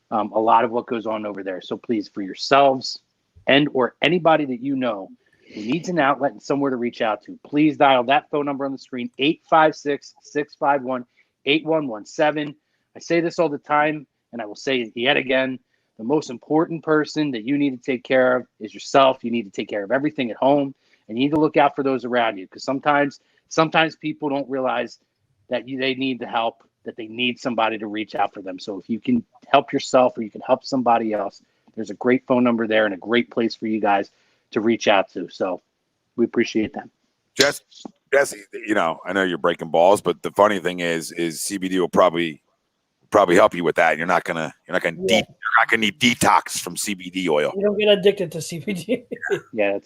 a lot of what goes on over there. So please, for yourselves and or anybody that you know who needs an outlet and somewhere to reach out to, please dial that phone number on the screen, 856-651-8117. I say this all the time, and I will say it yet again. The most important person that you need to take care of is yourself. You need to take care of everything at home, and you need to look out for those around you, because sometimes people don't realize that they need the help, that they need somebody to reach out for them. So if you can help yourself or you can help somebody else, there's a great phone number there and a great place for you guys to reach out to. So we appreciate that. Jesse, you know, I know you're breaking balls, but the funny thing is CBD will probably help you with that. You're not gonna need detox from CBD oil. You don't get addicted to CBD. Yeah,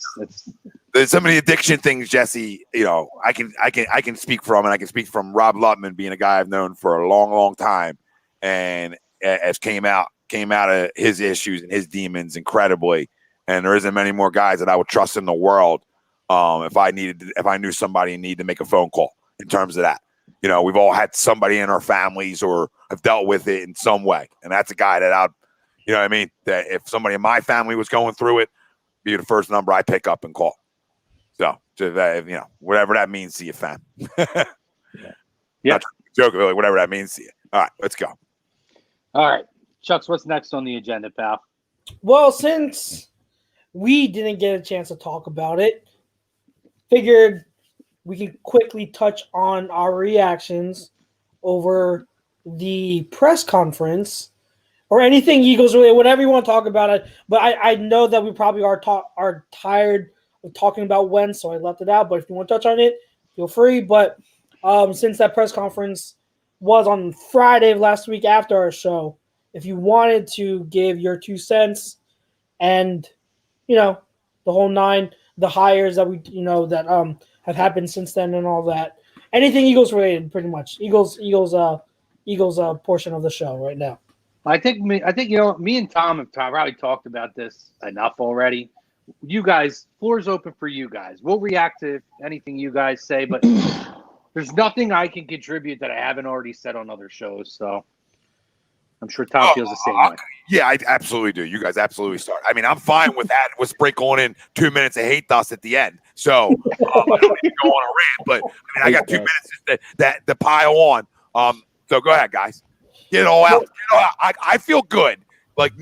There's some of the addiction things, Jesse. I can speak from, and I can speak from Rob Lutman, being a guy I've known for a long, long time, and as came out of his issues and his demons incredibly. And there isn't many more guys that I would trust in the world if I knew somebody needed to make a phone call in terms of that. We've all had somebody in our families or have dealt with it in some way, and that's a guy that that if somebody in my family was going through it, be the first number I pick up and call. So, whatever that means to you, fam. Yeah. Joke, really, whatever that means to you. All right, let's go. All right. Chucks, what's next on the agenda, pal? Well, since we didn't get a chance to talk about it, figured we can quickly touch on our reactions over the press conference or anything Eagles related, whatever you want to talk about it. But I know that we probably are tired of talking about Wentz, so I left it out. But if you want to touch on it, feel free. But since that press conference was on Friday of last week after our show, if you wanted to give your 2 cents and, the whole 9, the hires that have happened since then and all that, anything Eagles related, pretty much Eagles portion of the show right now. I think me and Tom have probably talked about this enough already. You guys, floor's open for you guys. We'll react to anything you guys say, but there's nothing I can contribute that I haven't already said on other shows. So I'm sure Tom feels the same way. Yeah, I absolutely do. You guys absolutely start. I mean, I'm fine with that. With sprinkling in 2 minutes of hate dust at the end. So I don't need to go on a rant, but I got 2 minutes to pile on. So go ahead, guys. Get it all out. I feel good.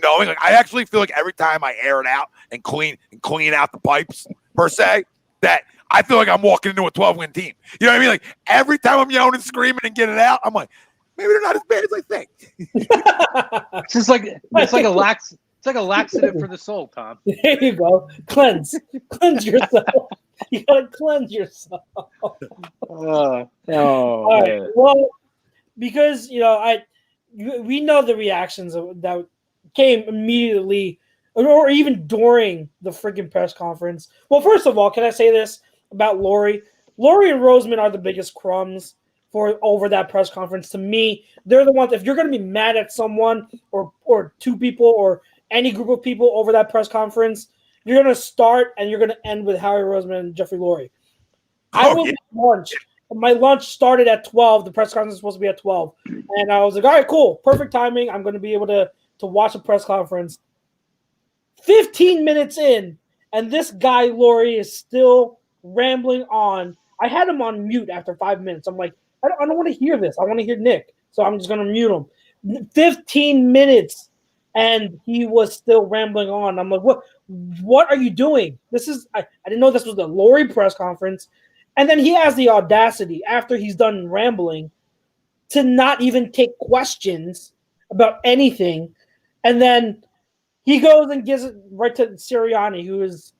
Knowing, I actually feel like every time I air it out and clean out the pipes, per se, that I feel like I'm walking into a 12-win team. You know what I mean? Every time I'm yelling and screaming and getting it out, I'm like, maybe they're not as bad as I think. It's like a laxative for the soul, Tom. There you go. Cleanse yourself. You gotta cleanse yourself. Oh, all right. Well, because we know the reactions that came immediately or even during the freaking press conference. Well, first of all, can I say this about Lori? Lori and Roseman are the biggest crumbs over that press conference. To me, they're the ones, if you're going to be mad at someone or 2 people or any group of people over that press conference, you're going to start and you're going to end with Howie Roseman and Jeffrey Lurie. I was at lunch. My lunch started at 12. The press conference was supposed to be at 12. And I was like, all right, cool. Perfect timing. I'm going to be able to watch a press conference. 15 minutes in, and this guy, Lurie, is still rambling on. I had him on mute after 5 minutes. I'm like, I don't want to hear this. I want to hear Nick. So I'm just going to mute him. 15 minutes, and he was still rambling on. I'm like, what are you doing? I didn't know this was the Lurie press conference. And then he has the audacity, after he's done rambling, to not even take questions about anything. And then he goes and gives it right to Sirianni, who is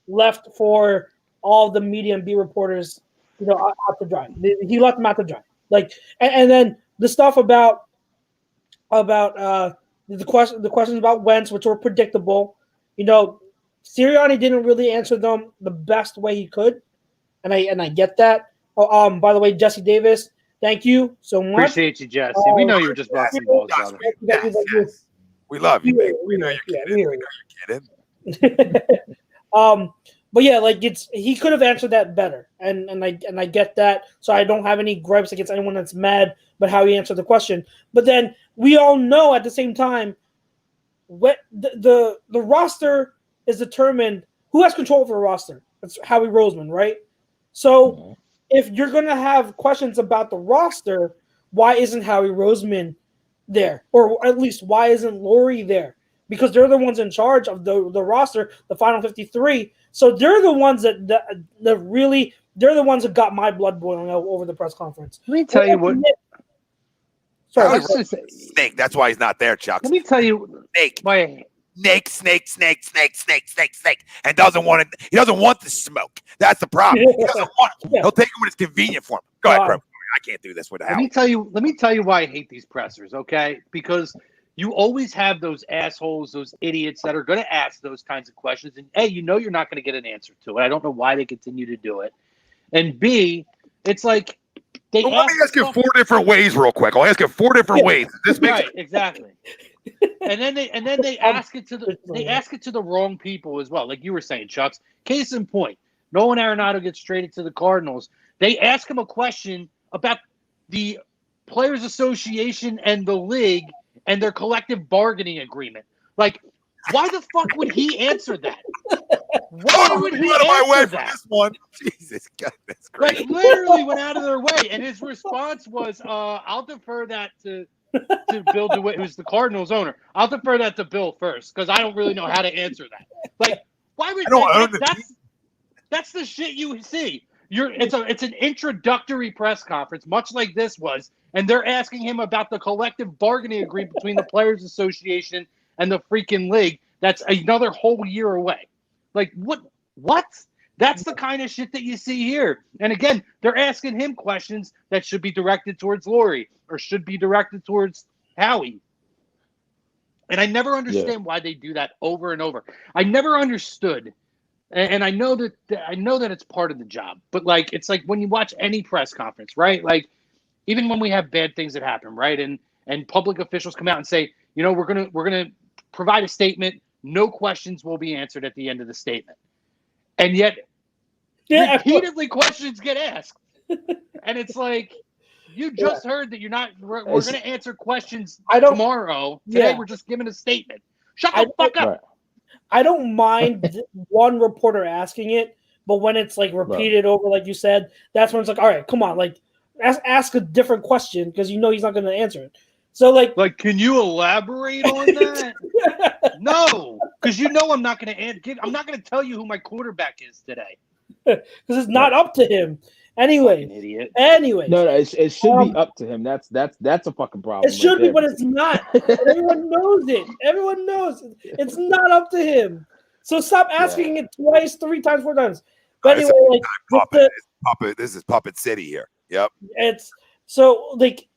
left for all the media and beat reporters, out to dry. He left them out to dry. And then the stuff about the questions about Wentz, which were predictable. Sirianni didn't really answer them the best way he could, and I get that. By the way, Jesse Davis, thank you so much. Appreciate you, Jesse. We know you were just busting balls, brother. Yes. We love you, baby. We know you're kidding. But yeah, he could have answered that better, and I get that. So I don't have any gripes against anyone that's mad about how he answered the question. But then we all know at the same time, what the roster is determined. Who has control of the roster? That's Howie Roseman, right? So if you're gonna have questions about the roster, why isn't Howie Roseman there, or at least why isn't Lurie there? Because they're the ones in charge of the roster, the final 53. So they're the ones that really, they're the ones that got my blood boiling over the press conference. Let me tell you what. Sorry, Snake. That's why he's not there, Chuck. Let me tell you, Snake. Why? Snake, and doesn't want it. He doesn't want the smoke. That's the problem. He doesn't want it. He'll take it when it's convenient for him. Go ahead, bro. I can't do this without. Let me tell you why I hate these pressers. Okay, because you always have those assholes, those idiots that are going to ask those kinds of questions. And A, you're not going to get an answer to it. I don't know why they continue to do it. And B, it's like let me ask you 4 different ways real quick. I'll ask you 4 different ways. This makes right, exactly. And then they ask it to the wrong people as well. Like you were saying, Chucks. Case in point, Nolan Arenado gets traded to the Cardinals. They ask him a question about the Players Association and the league and their collective bargaining agreement. Like, why the fuck would he answer that? Why would he answer that? This one? Jesus God, that's great. Like, literally went out of their way, and his response was, "I'll defer that to Bill DeWitt, who's the Cardinals owner. I'll defer that to Bill first because I don't really know how to answer that." Like, why would that's the shit you see? It's an introductory press conference, much like this was, and they're asking him about the collective bargaining agreement between the Players Association and the freaking league. That's another whole year away. Like, what? That's the kind of shit that you see here. And again, they're asking him questions that should be directed towards Lori or should be directed towards Howie. And I never understand why they do that over and over. I never understood. And I know that it's part of the job. But like, it's like when you watch any press conference, right? Like, even when we have bad things that happen, right? And public officials come out and say, we're gonna provide a statement. No questions will be answered at the end of the statement. And yet, repeatedly questions get asked. And it's like, you just heard that we're going to answer questions tomorrow. Today, we're just giving a statement. Shut the fuck up. Right. I don't mind one reporter asking it, but when it's like repeated over, like you said, that's when it's like, all right, come on, like ask a different question because he's not going to answer it. So like, can you elaborate on that? No, because I'm not going to I'm not going to tell you who my quarterback is today because it's not up to him. Anyway, idiot. Anyway, no, it should be up to him. That's a fucking problem. It should be, but it's not. Everyone knows it. Everyone knows it. It's not up to him. So stop asking it twice, 3 times, 4 times. But anyway, this is Puppet City here. Yep. It's so like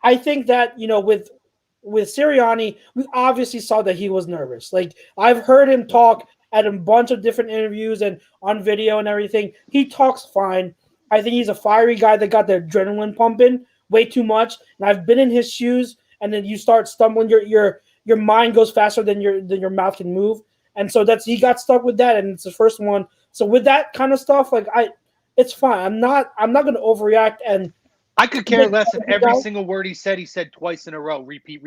I think that with Sirianni, we obviously saw that he was nervous. Like I've heard him talk at a bunch of different interviews and on video and everything. He talks fine. I think he's a fiery guy that got the adrenaline pumping way too much. And I've been in his shoes, and then you start stumbling. Your mind goes faster than your mouth can move, and so he got stuck with that, and it's the first one. So with that kind of stuff, like it's fine. I'm not going to overreact, and I could care less if every single word he said twice in a row. Repeat.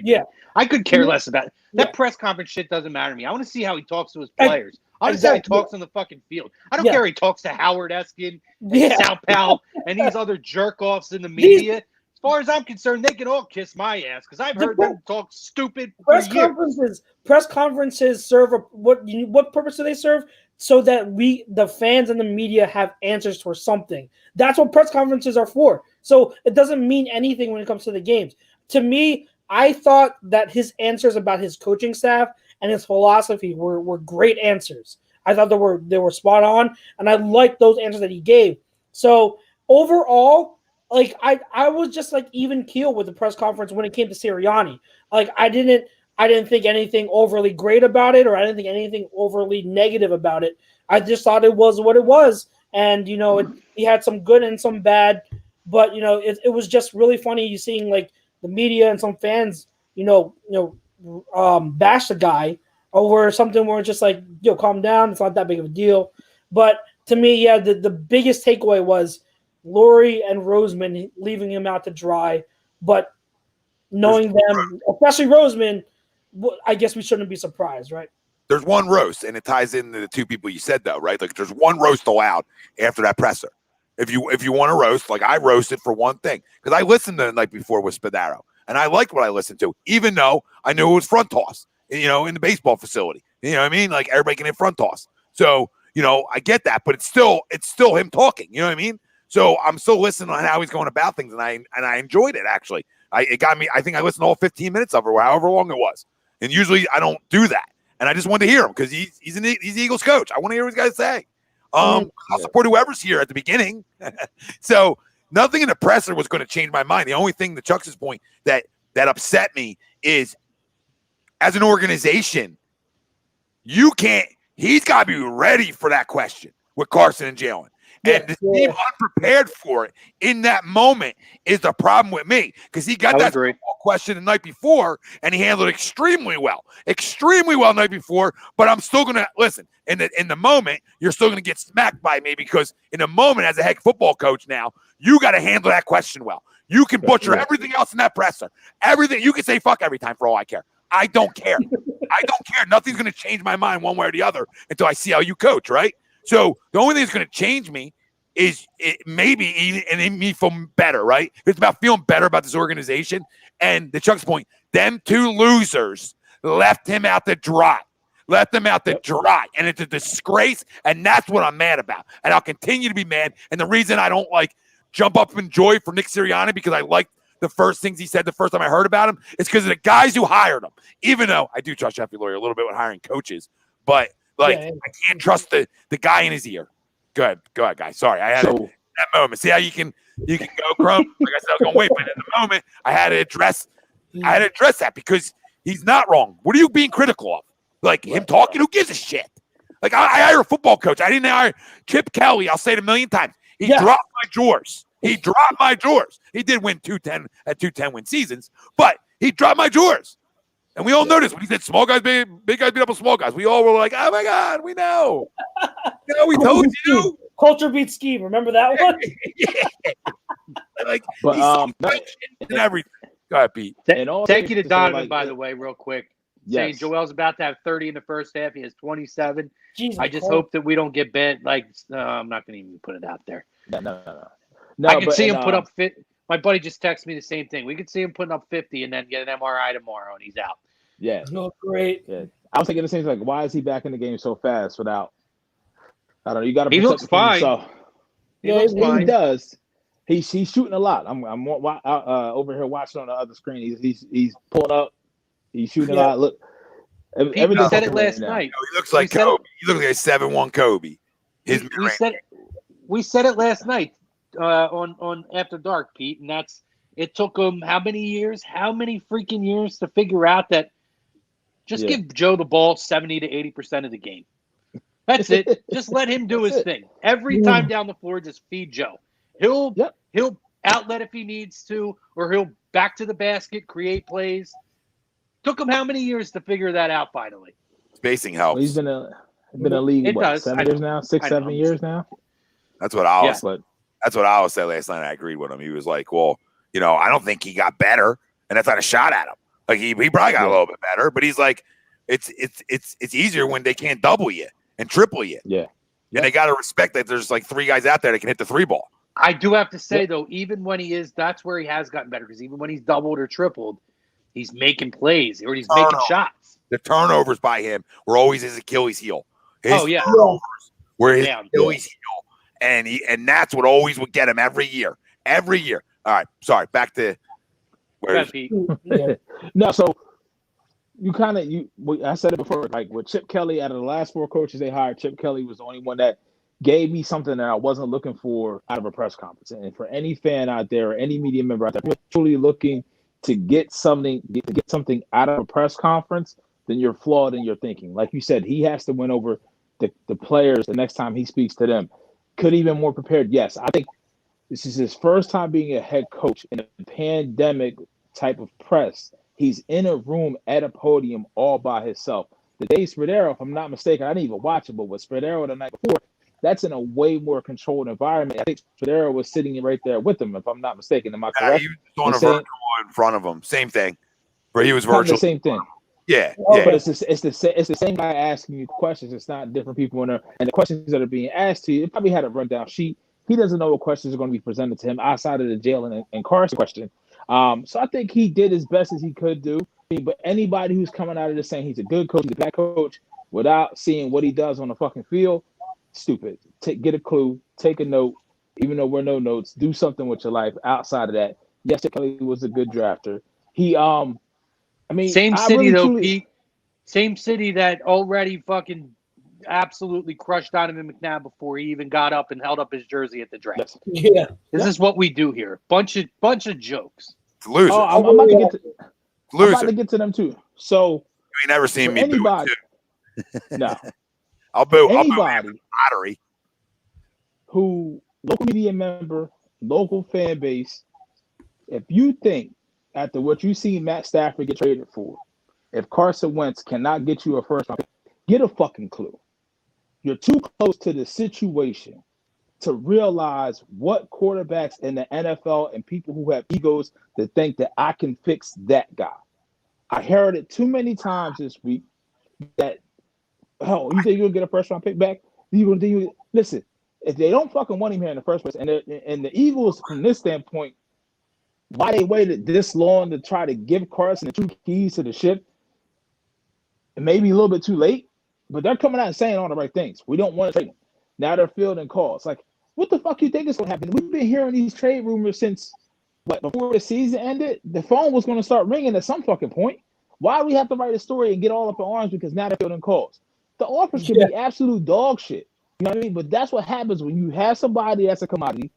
Yeah, I could care less about it. That press conference shit doesn't matter to me. I want to see how he talks to his players. I want to see how he talks on the fucking field. I don't care if he talks to Howard Eskin and Sal Powell and these other jerk-offs in the media. As far as I'm concerned, they can all kiss my ass because I've heard them talk stupid press conferences serve what purpose do they serve? So that the fans and the media have answers for something. That's what press conferences are for. So it doesn't mean anything when it comes to the games. To me, I thought that his answers about his coaching staff and his philosophy were great answers. I thought they were spot on, and I liked those answers that he gave. So overall, like I was just like even keel with the press conference when it came to Sirianni. Like I didn't think anything overly great about it, or I didn't think anything overly negative about it. I just thought it was what it was, and he had some good and some bad, but it was just really funny you seeing like the media and some fans, bash the guy over something where it's just like, calm down. It's not that big of a deal. But to me, the biggest takeaway was Lori and Roseman leaving him out to dry. But knowing them, especially Roseman, I guess we shouldn't be surprised, right? There's one roast, and it ties into the 2 people you said, though, right? Like there's one roast allowed after that presser. If you want to roast, like I roasted for one thing because I listened to the night before with Spadaro. And I liked what I listened to, even though I knew it was front toss, in the baseball facility. You know what I mean? Like everybody can hit front toss. So, I get that, but it's still him talking. You know what I mean? So I'm still listening on how he's going about things, and I enjoyed it actually. It got me. I think I listened to all 15 minutes of it, or however long it was. And usually I don't do that. And I just wanted to hear him because he's the Eagles coach. I want to hear what he's got to say. I'll support whoever's here at the beginning. So nothing in the presser was going to change my mind. The only thing, to Chuck's point, that that upset me is, as an organization, he's got to be ready for that question with Carson and Jalen. And to seem unprepared for it in that moment is the problem with me, because he got that question the night before and he handled it extremely well the night before. But I'm still going to listen. In the moment, you're still going to get smacked by me, because in the moment, as a head football coach now, you got to handle that question well. You can butcher everything else in that presser. Everything. You can say fuck every time for all I care. I don't care. I don't care. Nothing's going to change my mind one way or the other until I see how you coach, right? So the only thing that's going to change me is me feel better, right? It's about feeling better about this organization. And to Chuck's point, them two losers left him out to dry. And it's a disgrace, and that's what I'm mad about. And I'll continue to be mad. And the reason I don't jump up in joy for Nick Sirianni, because I liked the first things he said the first time I heard about him, is because of the guys who hired him. Even though I do trust Jeffrey Lurie a little bit with hiring coaches, but I can't trust the guy in his ear. Go ahead, guys. Sorry, I had that moment. See how you can go, Chrome? Like I said, I was going to wait, but in the moment, I had to address that, because he's not wrong. What are you being critical of? Him talking? Who gives a shit? I hire a football coach. I didn't hire Chip Kelly. I'll say it a million times. He dropped my drawers. He did win 210 win seasons, but he dropped my drawers. And we all noticed when he said small guys, big guys beat up on small guys. We all were like, oh my God, we know. We told you. Culture beats scheme. Remember that one? And everything. Go ahead, Pete. Thank you to Donovan, by the way, real quick. Saying Joel's about to have 30 in the first half. He has 27. I just hope that we don't get bent. I'm not going to even put it out there. No, I can see him put up 50. My buddy just texted me the same thing. We could see him putting up 50 and then get an MRI tomorrow, and he's out. Yeah. Oh, great. Yeah. I was thinking the same thing. Why is he back in the game so fast without? I don't know. You got to. He looks fine. He does. He's shooting a lot. I'm over here watching on the other screen. He's pulling up. He's shooting a lot. Look, Pete said it last night. He looks like Kobe. He looks like a 7-1 Kobe. We said it last night on After Dark, Pete, and it took him how many freaking years to figure out that just give Joe the ball 70 to 80% of the game. That's it. Just let him do his thing. Every time down the floor, just feed Joe. He'll outlet if he needs to, or he'll back to the basket, create plays. Took him how many years to figure that out finally? Spacing helps. Well, he's been a league, 7 years now? 7 years now? That's what I was saying last night. I agreed with him. He was like, well, I don't think he got better. And that's not a shot at him. He probably got a little bit better, but he's like, it's easier when they can't double you and triple you. Yeah. And they got to respect that there's 3 guys out there that can hit the 3 ball. I do have to say, though, even when that's where he has gotten better, because even when he's doubled or tripled, he's making plays or he's making shots. The turnovers by him were always his Achilles heel. Turnovers were his Achilles heel. And that's what always would get him every year. Every year. All right. Sorry. Back to No, so I said it before, with Chip Kelly, out of the last 4 coaches they hired, Chip Kelly was the only one that gave me something that I wasn't looking for out of a press conference. And for any fan out there or any media member out there, if you're truly looking to get something out of a press conference, then you're flawed in your thinking. Like you said, he has to win over the players the next time he speaks to them. Could he be more prepared? Yes. I think this is his first time being a head coach in a pandemic type of press. He's in a room at a podium all by himself. The day Spadero, if I'm not mistaken, I didn't even watch it, but with Spadero the night before, that's in a way more controlled environment. I think Spadero was sitting right there with him, if I'm not mistaken. Am I correct? He was on a virtual in front of him. Same thing. Where he was virtual. The same thing. Yeah. But it's the same guy asking you questions. It's not different people in there. And the questions that are being asked to you, it probably had a rundown sheet. He doesn't know what questions are going to be presented to him outside of the Jalen and Carson question. So I think he did as best as he could do. But anybody who's coming out of this saying he's a good coach, he's a bad coach, without seeing what he does on the fucking field, stupid. Get a clue, take a note, even though we're no notes, do something with your life outside of that. Yes, Kelly was a good drafter. Same city though, Pete. Same city that already fucking absolutely crushed Donovan McNabb before he even got up and held up his jersey at the draft. Yeah. This is what we do here. Bunch of jokes. It's a loser. I'm about to get to. I'm Loser. about to get to them too. So You ain't never seen for me anybody, boo it too. no, I'll boo anybody lottery. who local media member, local fan base, if you think after what you see Matt Stafford get traded for, if Carson Wentz cannot get you a first round pick, get a fucking clue. You're too close to the situation to realize what quarterbacks in the NFL and people who have egos that think that I can fix that guy. I heard it too many times this week that, oh, you think you're gonna get a first round pick back? Listen, if they don't fucking want him here in the first place, and the Eagles from this standpoint, why they waited this long to try to give Carson the two keys to the ship, it may be a little bit too late, but they're coming out and saying all the right things. We don't want to trade him. Now they're fielding calls. Like, what the fuck you think is going to happen? We've been hearing these trade rumors since, before the season ended? The phone was going to start ringing at some fucking point. Why do we have to write a story and get all up in arms because now they're fielding calls? The offers could be absolute dog shit. You know what I mean? But that's what happens when you have somebody that's a commodity,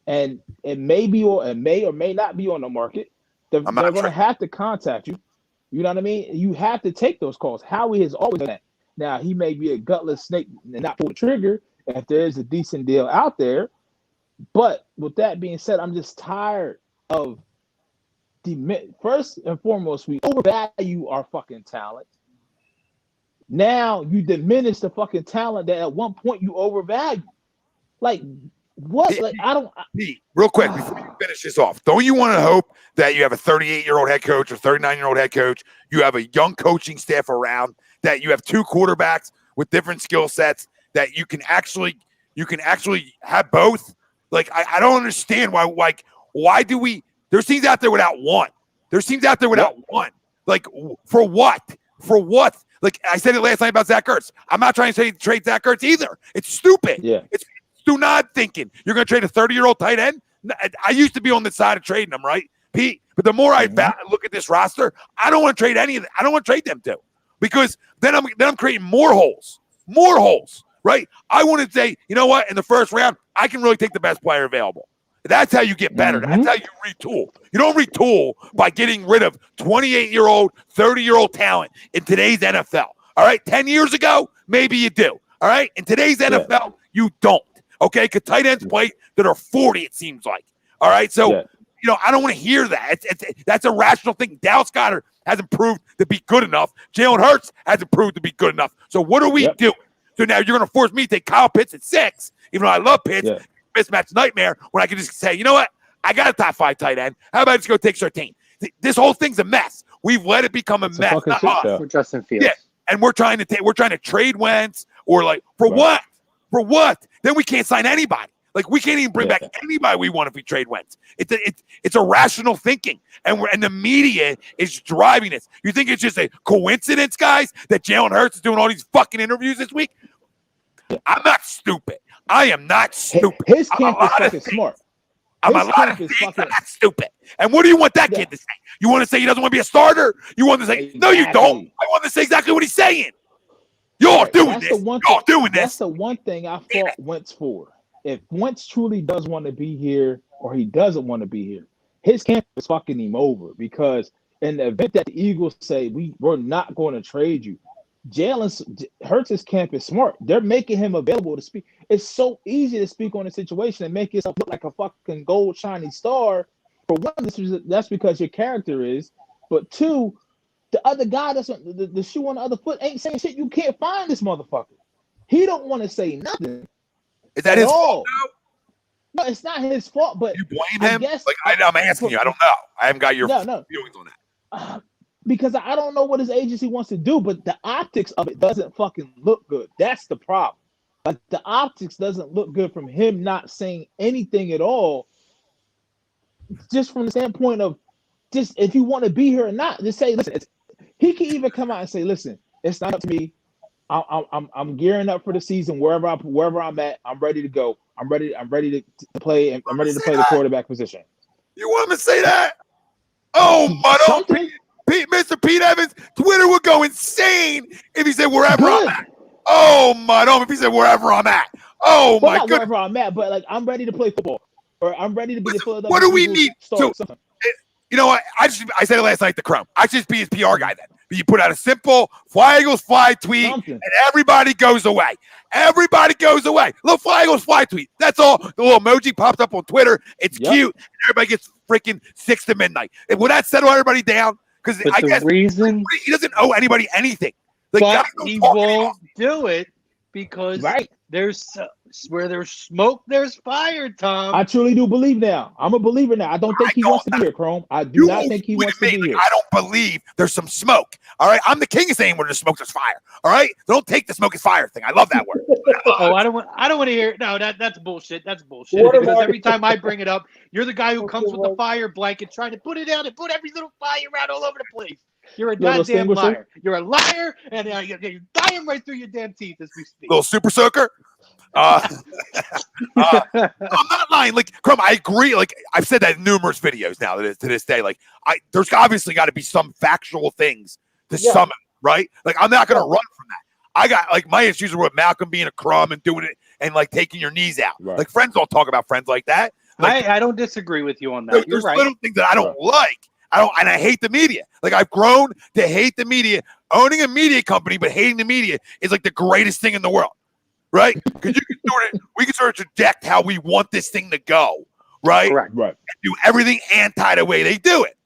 and it may or may not be on the market. They're going to have to contact you. You know what I mean? You have to take those calls. Howie has always done that. Now, he may be a gutless snake and not pull the trigger if there is a decent deal out there. But with that being said, I'm just tired of first and foremost, we overvalue our fucking talent. Now you diminish the fucking talent that at one point you overvalue. Like, what? Like, I don't. Pete, real quick before you finish this off, don't you want to hope that you have a 38-year-old head coach or 39-year-old head coach? You have a young coaching staff around, that you have two quarterbacks with different skill sets, that you can actually have both. Like, I don't understand why do we? There's teams out there without one. One. Like, for what? For what? Like I said it last night about Zach Ertz. I'm not trying to trade Zach Ertz either. It's stupid. Yeah. It's do not thinking you're going to trade a 30-year-old tight end. I used to be on the side of trading them, right, Pete? But the more I look at this roster, I don't want to trade any of them. I don't want to trade them too, because then I'm creating more holes, right? I want to say, you know what? In the first round, I can really take the best player available. That's how you get better. That's how you retool. You don't retool by getting rid of 28-year-old, 30-year-old talent in today's NFL. All right? 10 years ago, maybe you do. All right? In today's NFL, you don't. Okay? Because tight ends play that are 40, it seems like. All right? So, you know, I don't want to hear that. That's a rational thing. Dallas Goedert hasn't proved to be good enough. Jalen Hurts hasn't proved to be good enough. So what are we doing? So now you're going to force me to take Kyle Pitts at 6, even though I love Pitts. Mismatch nightmare, when I can just say, you know what? I got a top 5 tight end. How about I just go take 13? This whole thing's a mess. We've let it become a mess. For Justin Fields. Yeah, and we're trying to trade Wentz, or like for what? For what? Then we can't sign anybody. Like, we can't even bring back anybody we want if we trade Wentz. It's irrational thinking, and the media is driving this. You think it's just a coincidence, guys, that Jalen Hurts is doing all these fucking interviews this week? I'm not stupid. I am not stupid. His camp is fucking smart. I'm a lot of things. I'm not stupid. And what do you want that kid to say? You want to say he doesn't want to be a starter? You want to say, no, you don't. I want to say exactly what he's saying. You're doing this. You're doing this. That's the one thing I fought Wentz for. If Wentz truly does want to be here, or he doesn't want to be here, his camp is fucking him over, because in the event that the Eagles say, we're not going to trade you, Jalen Hurts' camp is smart. They're making him available to speak. It's so easy to speak on a situation and make yourself look like a fucking gold shiny star. For one, that's because your character is. But two, the other guy that's on the shoe on the other foot ain't saying shit. You can't find this motherfucker. He don't want to say nothing. Is that his fault? No, it's not his fault. But you blame him? I'm asking you. I don't know. I haven't got your feelings on that. Because I don't know what his agency wants to do, but the optics of it doesn't fucking look good. That's the problem. Like, the optics doesn't look good from him not saying anything at all. Just from the standpoint of, just if you want to be here or not, just say, listen. He can even come out and say, listen, it's not up to me. I'm gearing up for the season wherever I'm at. I'm ready to go. I'm ready to play, and I'm ready to play the quarterback position. You want me to say that? Oh, my Mr. Pete Evans, Twitter would go insane if he said wherever I'm at. Oh, my God, if he said wherever I'm at. Oh, my God. Wherever I'm at, but like, I'm ready to play football, or I'm ready to be the Philadelphia. What do we need? You know what? I said it last night to Chrome. I should just be his PR guy then. But you put out a simple Fly Eagles Fly tweet, and everybody goes away. Everybody goes away. Little Fly Eagles Fly tweet. That's all. The little emoji pops up on Twitter. It's cute. And everybody gets freaking 6 to midnight. And will that settle everybody down? Because I guess reason he doesn't owe anybody anything. Like, but he won't do it because where there's smoke, there's fire, Tom. I truly do believe now. I'm a believer now. I don't think he wants to be here, Chrome. I do not think he wants to be here. I don't believe there's some smoke. All right, I'm the king of saying where there's smoke, there's fire. All right, don't take the smoke is fire thing. I love that word. I don't want to hear. No, that's bullshit. That's bullshit. Because every time I bring it up, you're the guy who comes with the fire blanket, trying to put it out and put every little fire out all over the place. You're a goddamn liar. You're a liar, and you're dying right through your damn teeth as we speak. Little super soaker. I'm not lying. Like, Crum, I agree. Like, I've said that in numerous videos now to this day. Like, there's obviously got to be some factual things to summon, right? Like, I'm not going to run from that. I got, like, my issues are with Malcolm being a crumb and doing it and, like, taking your knees out. Right. Like, friends don't talk about friends like that. Like, I don't disagree with you on that. There's little things that I don't like. And I hate the media. Like, I've grown to hate the media. Owning a media company but hating the media is like the greatest thing in the world, right? Because we can sort of project how we want this thing to go, right? Right. And do everything anti the way they do it,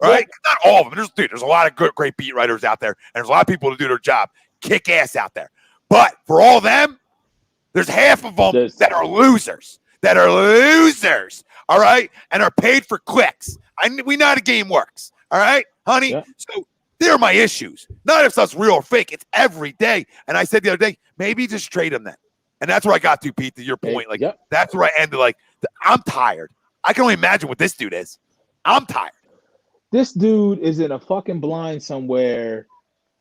right? Not all of them. There's a lot of great beat writers out there, and there's a lot of people to do their job, kick ass out there. But for all of them, there's half of them that are losers. All right, and are paid for clicks. We know how the game works. All right, honey. Yeah. So they're my issues. Not if it's real or fake. It's every day. And I said the other day, maybe just trade them then. And that's where I got to, Pete. To your point, that's where I ended. Like, I'm tired. I can only imagine what this dude is. I'm tired. This dude is in a fucking blind somewhere,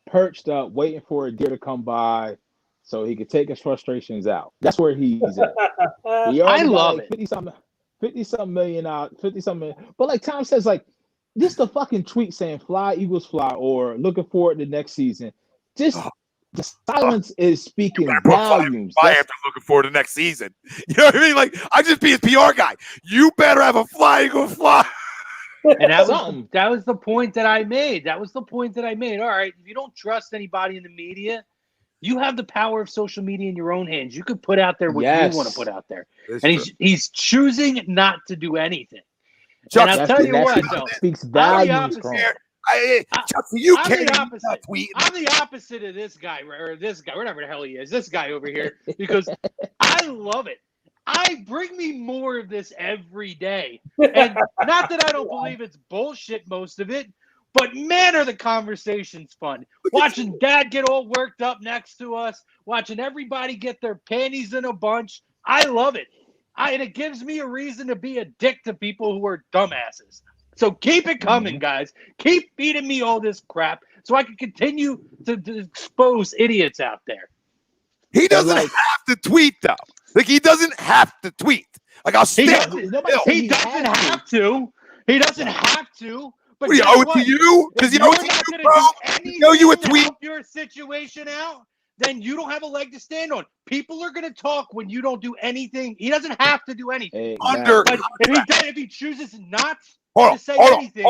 perched up, waiting for a deer to come by, so he could take his frustrations out. That's where he's at. I love it. 50-something million out, 50-something million. But like Tom says, like, just the fucking tweet saying "Fly Eagles Fly" or "Looking forward to next season." Just the silence is speaking volumes. I am looking forward to next season. You know what I mean? Like, I just be his PR guy. You better have a Fly Eagle Fly. And that was the point that I made. All right, if you don't trust anybody in the media, you have the power of social media in your own hands. You could put out there what you want to put out there. He's choosing not to do anything. Chuck, and I'll tell you what, though. Speaks values. You I'm the opposite of this guy, or this guy, whatever the hell he is, this guy over here, because I love it. Bring me more of this every day. And not that I don't believe it's bullshit, most of it, but man, are the conversations fun. Watching Dad get all worked up next to us, watching everybody get their panties in a bunch. I love it. And it gives me a reason to be a dick to people who are dumbasses. So keep it coming, guys. Keep feeding me all this crap so I can continue to expose idiots out there. He doesn't have to tweet, though. Like, he doesn't have to tweet. Like, He doesn't have to. He doesn't have to. But you owe it to you? Because you owe it to you, bro. You know you a tweet. Help your situation out, then you don't have a leg to stand on. People are going to talk when you don't do anything. He doesn't have to do anything. But if he chooses not to say anything,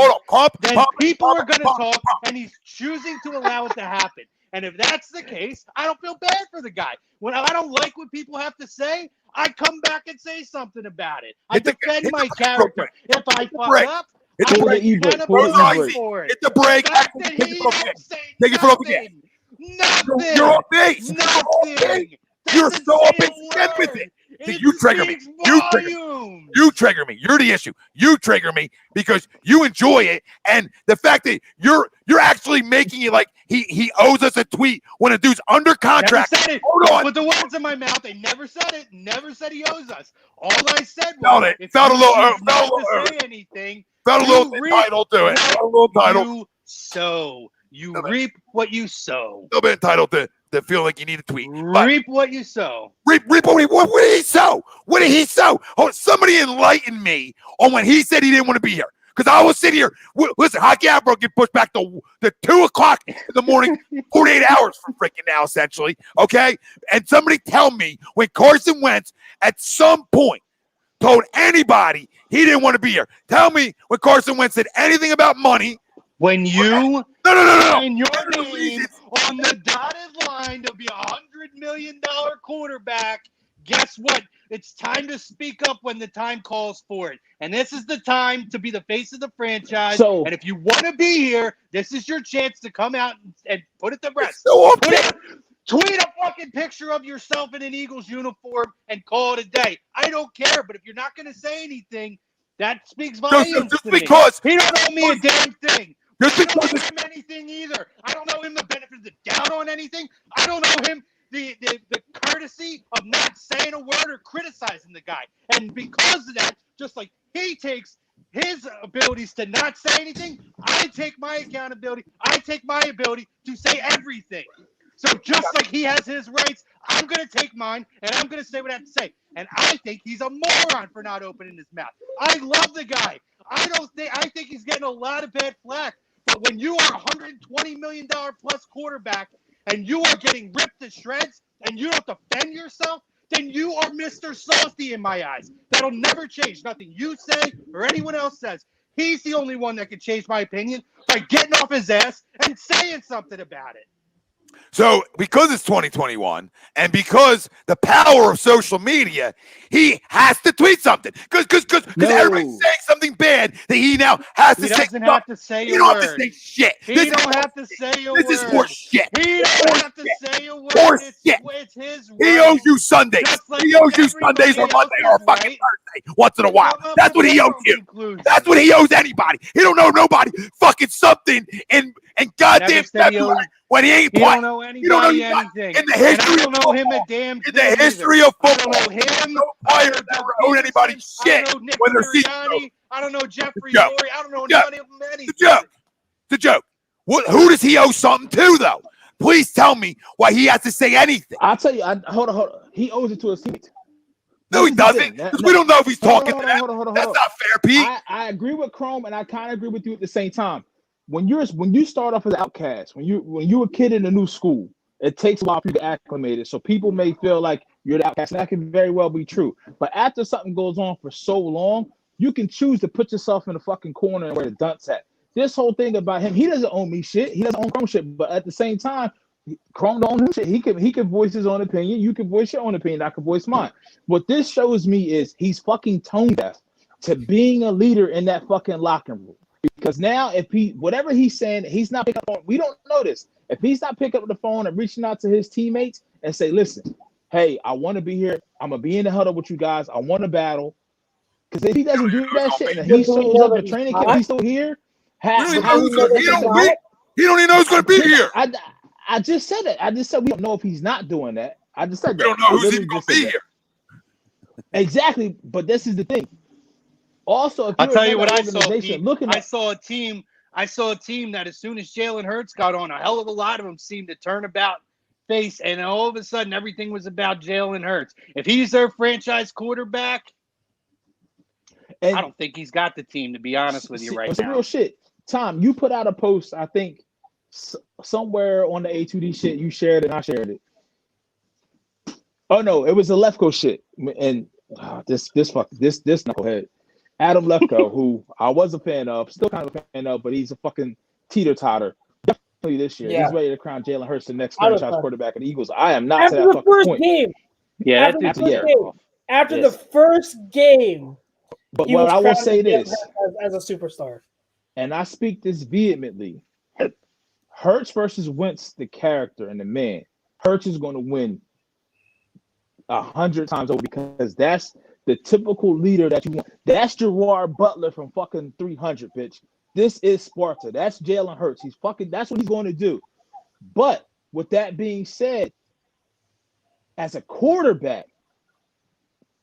then people are going to talk, and he's choosing to allow it to happen. And if that's the case, I don't feel bad for the guy. When I don't like what people have to say, I come back and say something about it. I defend my character. If I fuck up, hit the brake. Hit the brake. Take it from again. Nothing. You're off base. Nothing. You're so off base. Get with it. You trigger me. You trigger me. You're the issue. You trigger me because you enjoy it, and the fact that you're actually making it like he owes us a tweet when a dude's under contract. Never said it. Hold on. Put the words in my mouth. They never said it. Never said he owes us. All I said was felt a little entitled to it. Felt a little entitled. You reap what you sow. A little bit entitled to feel like you need a tweet. Reap what you sow. Reap what did he sow? What did he sow? Oh, somebody enlighten me on when he said he didn't want to be here. Because I was sitting here. Listen, Hockey Outbro get pushed back to 2 o'clock in the morning, 48 hours from freaking now, essentially. Okay? And somebody tell me when Carson Wentz at some point told anybody he didn't want to be here. Tell me when Carson Wentz said anything about money. When you No. sign your name on the dotted line to be $100 million quarterback, guess what? It's time to speak up when the time calls for it. And this is the time to be the face of the franchise. And if you want to be here, this is your chance to come out and put it to rest. Tweet a fucking picture of yourself in an Eagles uniform and call it a day. I don't care, but if you're not going to say anything, that speaks volumes just to because me. He don't owe me a damn thing. Just I don't because owe him anything either. I don't owe him the benefit of the doubt on anything. I don't owe him the courtesy of not saying a word or criticizing the guy. And because of that, just like he takes his abilities to not say anything, I take my accountability. I take my ability to say everything. So just like he has his rights, I'm going to take mine, and I'm going to say what I have to say. And I think he's a moron for not opening his mouth. I love the guy. I think he's getting a lot of bad flack. But when you are a $120 million plus quarterback and you are getting ripped to shreds and you don't defend yourself, then you are Mr. Salty in my eyes. That'll never change. Nothing you say or anyone else says. He's the only one that can change my opinion by getting off his ass and saying something about it. So because it's 2021 and because the power of social media, he has to tweet something because everybody's saying something bad that he now has to say. He doesn't have to say a word. You don't have to say shit. He don't have to say a word. This is horse shit. He don't have to say a word. Horse shit. It's his right. He owes you Sundays. Like he owes you Sundays or Monday or fucking Thursday once in a while. That's what he owes you. That's what he owes anybody. He don't owe nobody fucking something in goddamn February when he ain't playing. He don't know anybody anything. In the history of football, him a damn in the history of football, I don't know him. No player ever owed anybody shit I don't know Nick when they're Sirianni. I don't know Jeffrey Lurie. I don't know none of them anything. It's a joke. Who does he owe something to, though? Please tell me why he has to say anything. I'll tell you. Hold on. He owes it to his teammates. No, he doesn't. We don't know if he's talking to them. That's not fair, Pete. I agree with Chrome, and I kind of agree with you at the same time. When you start off as an outcast, when you're a kid in a new school, it takes a while for you to acclimate it. So people may feel like you're the outcast, and that can very well be true. But after something goes on for so long, you can choose to put yourself in the fucking corner and where the dunce at. This whole thing about him, he doesn't own me shit. He doesn't own Chrome shit. But at the same time, Chrome don't own him shit. He can voice his own opinion. You can voice your own opinion. I can voice mine. What this shows me is he's fucking tone deaf to being a leader in that fucking locker room. Because now, if whatever he's saying, he's not picking up on. We don't know this. If he's not picking up the phone and reaching out to his teammates and say, "Listen, hey, I want to be here. I'm gonna be in the huddle with you guys. I want to battle." Because if he doesn't do that shit and he shows up at training camp, he's still here. He don't even know who's going to be here. I just said it. I just said we don't know if he's not doing that. I just said we don't know who's even going to be here. Exactly, but this is the thing. Also, if I'll tell you what I saw. I saw a team that as soon as Jalen Hurts got on, a hell of a lot of them seemed to turn about face, and all of a sudden everything was about Jalen Hurts. If he's their franchise quarterback, I don't think he's got the team, to be honest with you right now. It's real shit. Tom, you put out a post, I think, somewhere on the A2D shit. You shared it, and I shared it. Oh no, it was the Lefko shit, and this knucklehead. Adam Lefko, who I was a fan of, still kind of a fan of, but he's a fucking teeter-totter. Definitely this year. He's ready to crown Jalen Hurts the next franchise quarterback of the Eagles. I am not after to that the fucking first point. Game. Yeah, after the first game. But what I will say this as a superstar. And I speak this vehemently. Hurts versus Wentz, the character and the man. Hurts is going to win 100 times over because that's the typical leader that you want. That's Gerard Butler from fucking 300, bitch. This is Sparta. That's Jalen Hurts. That's what he's going to do. But with that being said, as a quarterback,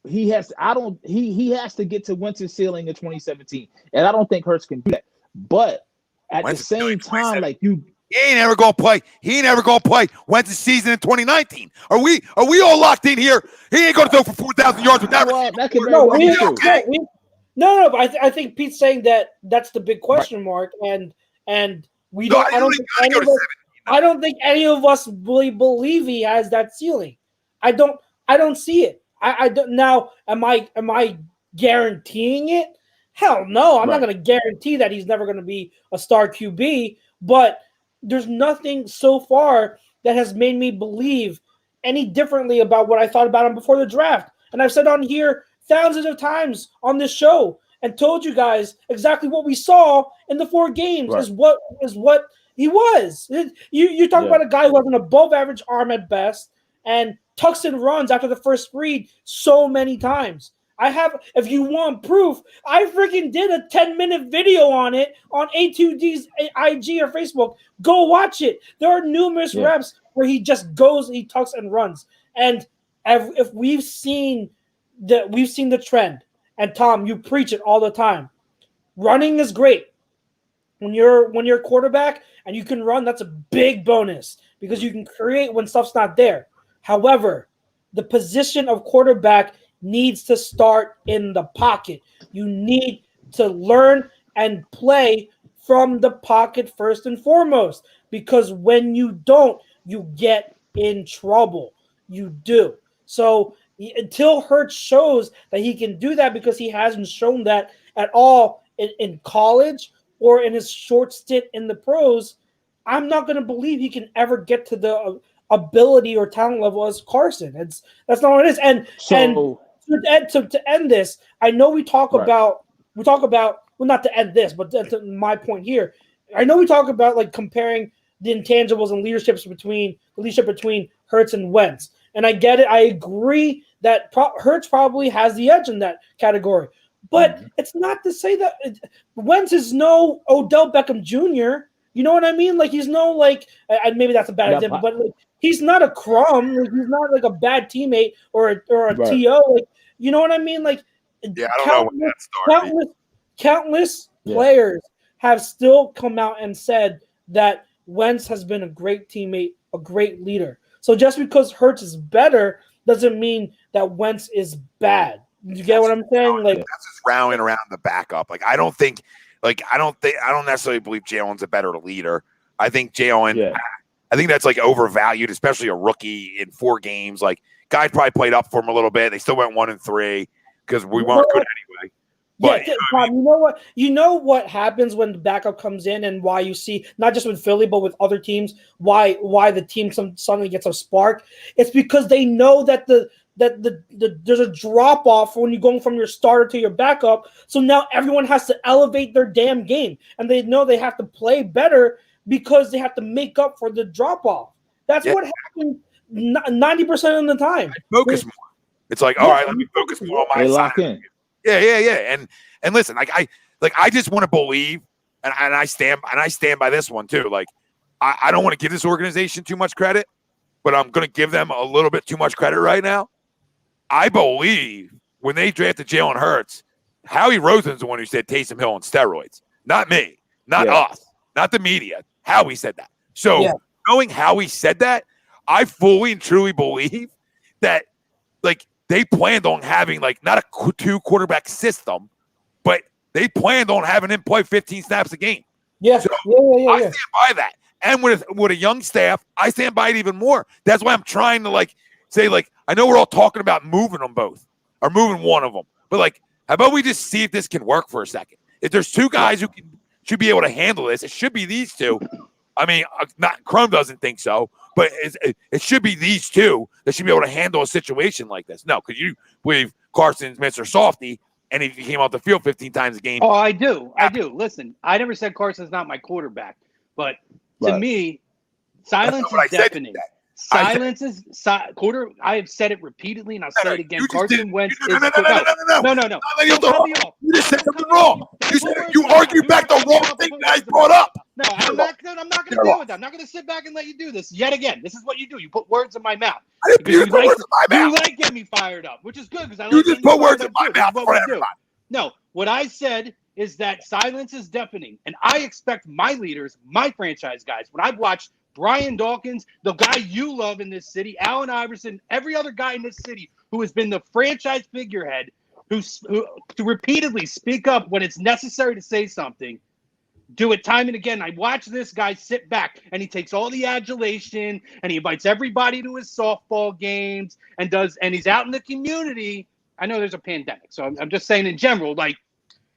he has to get to Wentz's ceiling in 2017. And I don't think Hurts can do that. But at the same time, like you, he ain't ever gonna play. He ain't ever gonna play Wentz's season in 2019. Are we all locked in here? He ain't gonna throw for 4,000 yards with that. No, but I think Pete's saying that's the big question mark, and we don't. I don't think any of us really believe he has that ceiling. I don't see it. I don't now. Am I guaranteeing it. Hell no, I'm not going to guarantee that he's never going to be a star QB, but there's nothing so far that has made me believe any differently about what I thought about him before the draft. And I've said on here thousands of times on this show and told you guys exactly what we saw in the 4 games is what he was. You talk about a guy who has an above average arm at best and tucks and runs after the first read so many times. If you want proof, I freaking did a 10-minute video on it on A2D's IG or Facebook. Go watch it. There are numerous reps where he just goes, he tucks and runs. And if we've seen the trend, and Tom, you preach it all the time. Running is great. When you're a quarterback and you can run, that's a big bonus because you can create when stuff's not there. However, the position of quarterback needs to start in the pocket. You need to learn and play from the pocket first and foremost, because when you don't, you get in trouble. You do. So until Hurts shows that he can do that, because he hasn't shown that at all in college or in his short stint in the pros, I'm not going to believe he can ever get to the ability or talent level as Carson. That's not what it is. And to end this, I know we talk about well, not to end this, but to my point here, I know we talk about like comparing the intangibles and leadership between Hurts and Wentz, and I get it. I agree that Hurts probably has the edge in that category, but it's not to say that Wentz is no Odell Beckham Jr. You know what I mean? Like he's no maybe that's a bad example, but like, he's not a crumb. Like, he's not like a bad teammate or a TO. Like, you know what I mean? Like, I don't know when that started. Countless players have still come out and said that Wentz has been a great teammate, a great leader. So just because Hurts is better doesn't mean that Wentz is bad. You get what I'm saying? Like that's just rounding around the backup. Like I don't necessarily believe Jalen's a better leader. I think Jalen. I think that's like overvalued, especially a rookie in 4 games. Like guys probably played up for him a little bit. They still went 1-3 because we weren't good anyway. But, Tom, you know what? You know what happens when the backup comes in, and why you see not just with Philly but with other teams, why the team suddenly gets a spark. It's because they know that there's a drop off when you're going from your starter to your backup. So now everyone has to elevate their damn game, and they know they have to play better because they have to make up for the drop off. That's what happens 90% of the time. Focus more. It's like, all right, let me focus more on my side. Lock in. Yeah. And listen, I just want to believe, and I stand by this one too. Like, I don't want to give this organization too much credit, but I'm going to give them a little bit too much credit right now. I believe when they drafted Jalen Hurts, Howie Roseman's the one who said Taysom Hill on steroids, not me, not us, not the media. Howie said that. So knowing Howie said that, I fully and truly believe that like they planned on having like not a 2-quarterback system, but they planned on having him play 15 snaps a game. Yeah, so I stand by that. And with a young staff, I stand by it even more. That's why I'm trying to like say like I know we're all talking about moving them both or moving one of them, but like how about we just see if this can work for a second? If there's 2 guys who should be able to handle this, it should be these 2. I mean, not Crum doesn't think so, but it should be these 2 that should be able to handle a situation like this. No, because you believe Carson's Mr. Softy, and he came off the field 15 times a game. Oh, I do. Listen, I never said Carson's not my quarterback, but to me, silence is deafening. Silence is quarter. I have said it repeatedly, and I'll say it again. Carson Wentz is no. You just said something wrong. You argued back the wrong thing that I brought up. No, I'm not going to deal with that. I'm not going to sit back and let you do this yet again. This is what you do. You put words in my mouth. I didn't put words in my mouth. You like getting me fired up, which is good because I like you just put words in my mouth for everybody. No, what I said is that silence is deafening, and I expect my leaders, my franchise guys, when I've watched Brian Dawkins, the guy you love in this city, Allen Iverson, every other guy in this city who has been the franchise figurehead, who to repeatedly speak up when it's necessary to say something, do it time and again. I watch this guy sit back, and he takes all the adulation, and he invites everybody to his softball games, and he's out in the community. I know there's a pandemic, so I'm just saying in general, like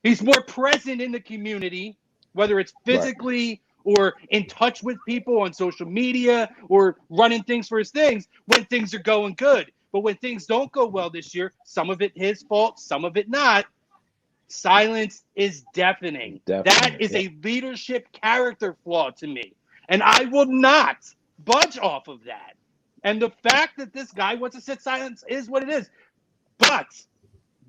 he's more present in the community, whether it's physically or in touch with people on social media or running things for his things when things are going good. But when things don't go well this year, some of it his fault, some of it not. Silence is deafening. That is a leadership character flaw to me. And I will not budge off of that. And the fact that this guy wants to sit silent is what it is. But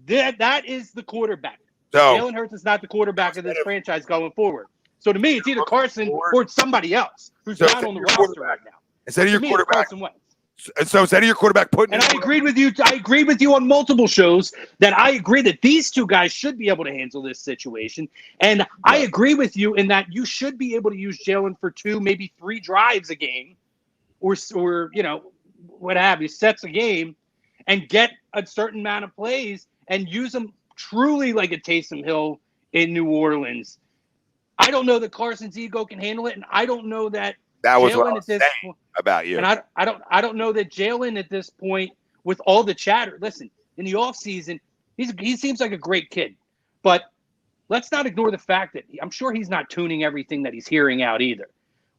that is the quarterback. So, Jalen Hurts is not the quarterback of this franchise going forward. So to me, it's either Carson or it's somebody else who's not on the roster right now. Instead of your quarterback, Carson Wentz. So instead of your quarterback putting, and I agreed with you. I agreed with you on multiple shows that I agree that these two guys should be able to handle this situation. And I agree with you in that you should be able to use Jalen for 2, maybe 3 drives a game, or what have you, sets a game, and get a certain amount of plays and use them truly like a Taysom Hill in New Orleans. I don't know that Carson's ego can handle it, and I don't know that. That was Jalen what I was saying about you. And I don't know that Jalen at this point, with all the chatter, listen, in the offseason, he seems like a great kid. But let's not ignore the fact that I'm sure he's not tuning everything that he's hearing out either.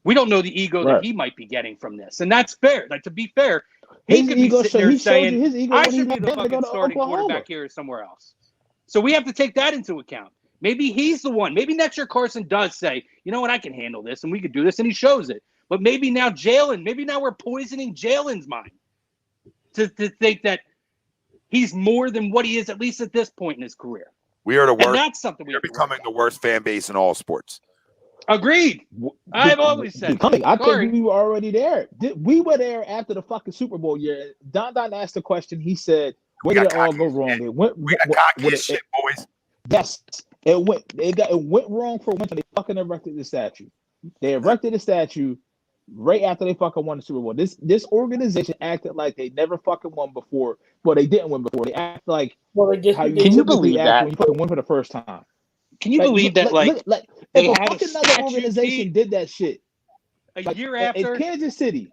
We don't know the ego that he might be getting from this. And that's fair. Like, to be fair, he could be sitting there saying, I should be the fucking starting quarterback here or somewhere else. So we have to take that into account. Maybe he's the one. Maybe next year Carson does say, you know what, I can handle this and we could do this, and he shows it. But maybe now we're poisoning Jalen's mind to think that he's more than what he is, at least at this point in his career. We are the worst. And that's something we're becoming the worst fan base in all sports. Agreed. I've always said that. I think we were already there. We were there after the fucking Super Bowl year. Don asked the question. He said, where did it all go wrong? We got cocky as shit, boys. Yes. It went wrong for when they fucking erected the statue. They erected the statue right after they fucking won the Super Bowl. This organization acted like they never fucking won before. Well, they didn't win before. They act like can you believe that when you fucking win for the first time? Can you believe that? If a fucking other organization did that shit a year after, if Kansas City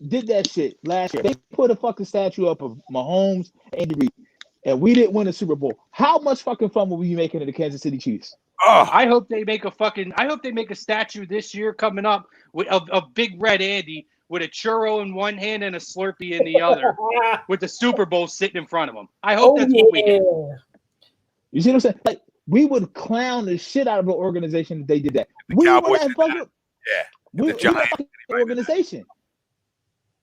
did that shit last year, they put a fucking statue up of Mahomes and Andy Reid, and we didn't win the Super Bowl. How much fucking fun will we be making of the Kansas City Chiefs? I hope they make a statue this year coming up of Big Red Andy with a churro in one hand and a Slurpee in the other, with the Super Bowl sitting in front of him. I hope that's what we get. You see what I'm saying? Like, we would clown the shit out of an organization if they did that. We were that fucking, we that organization.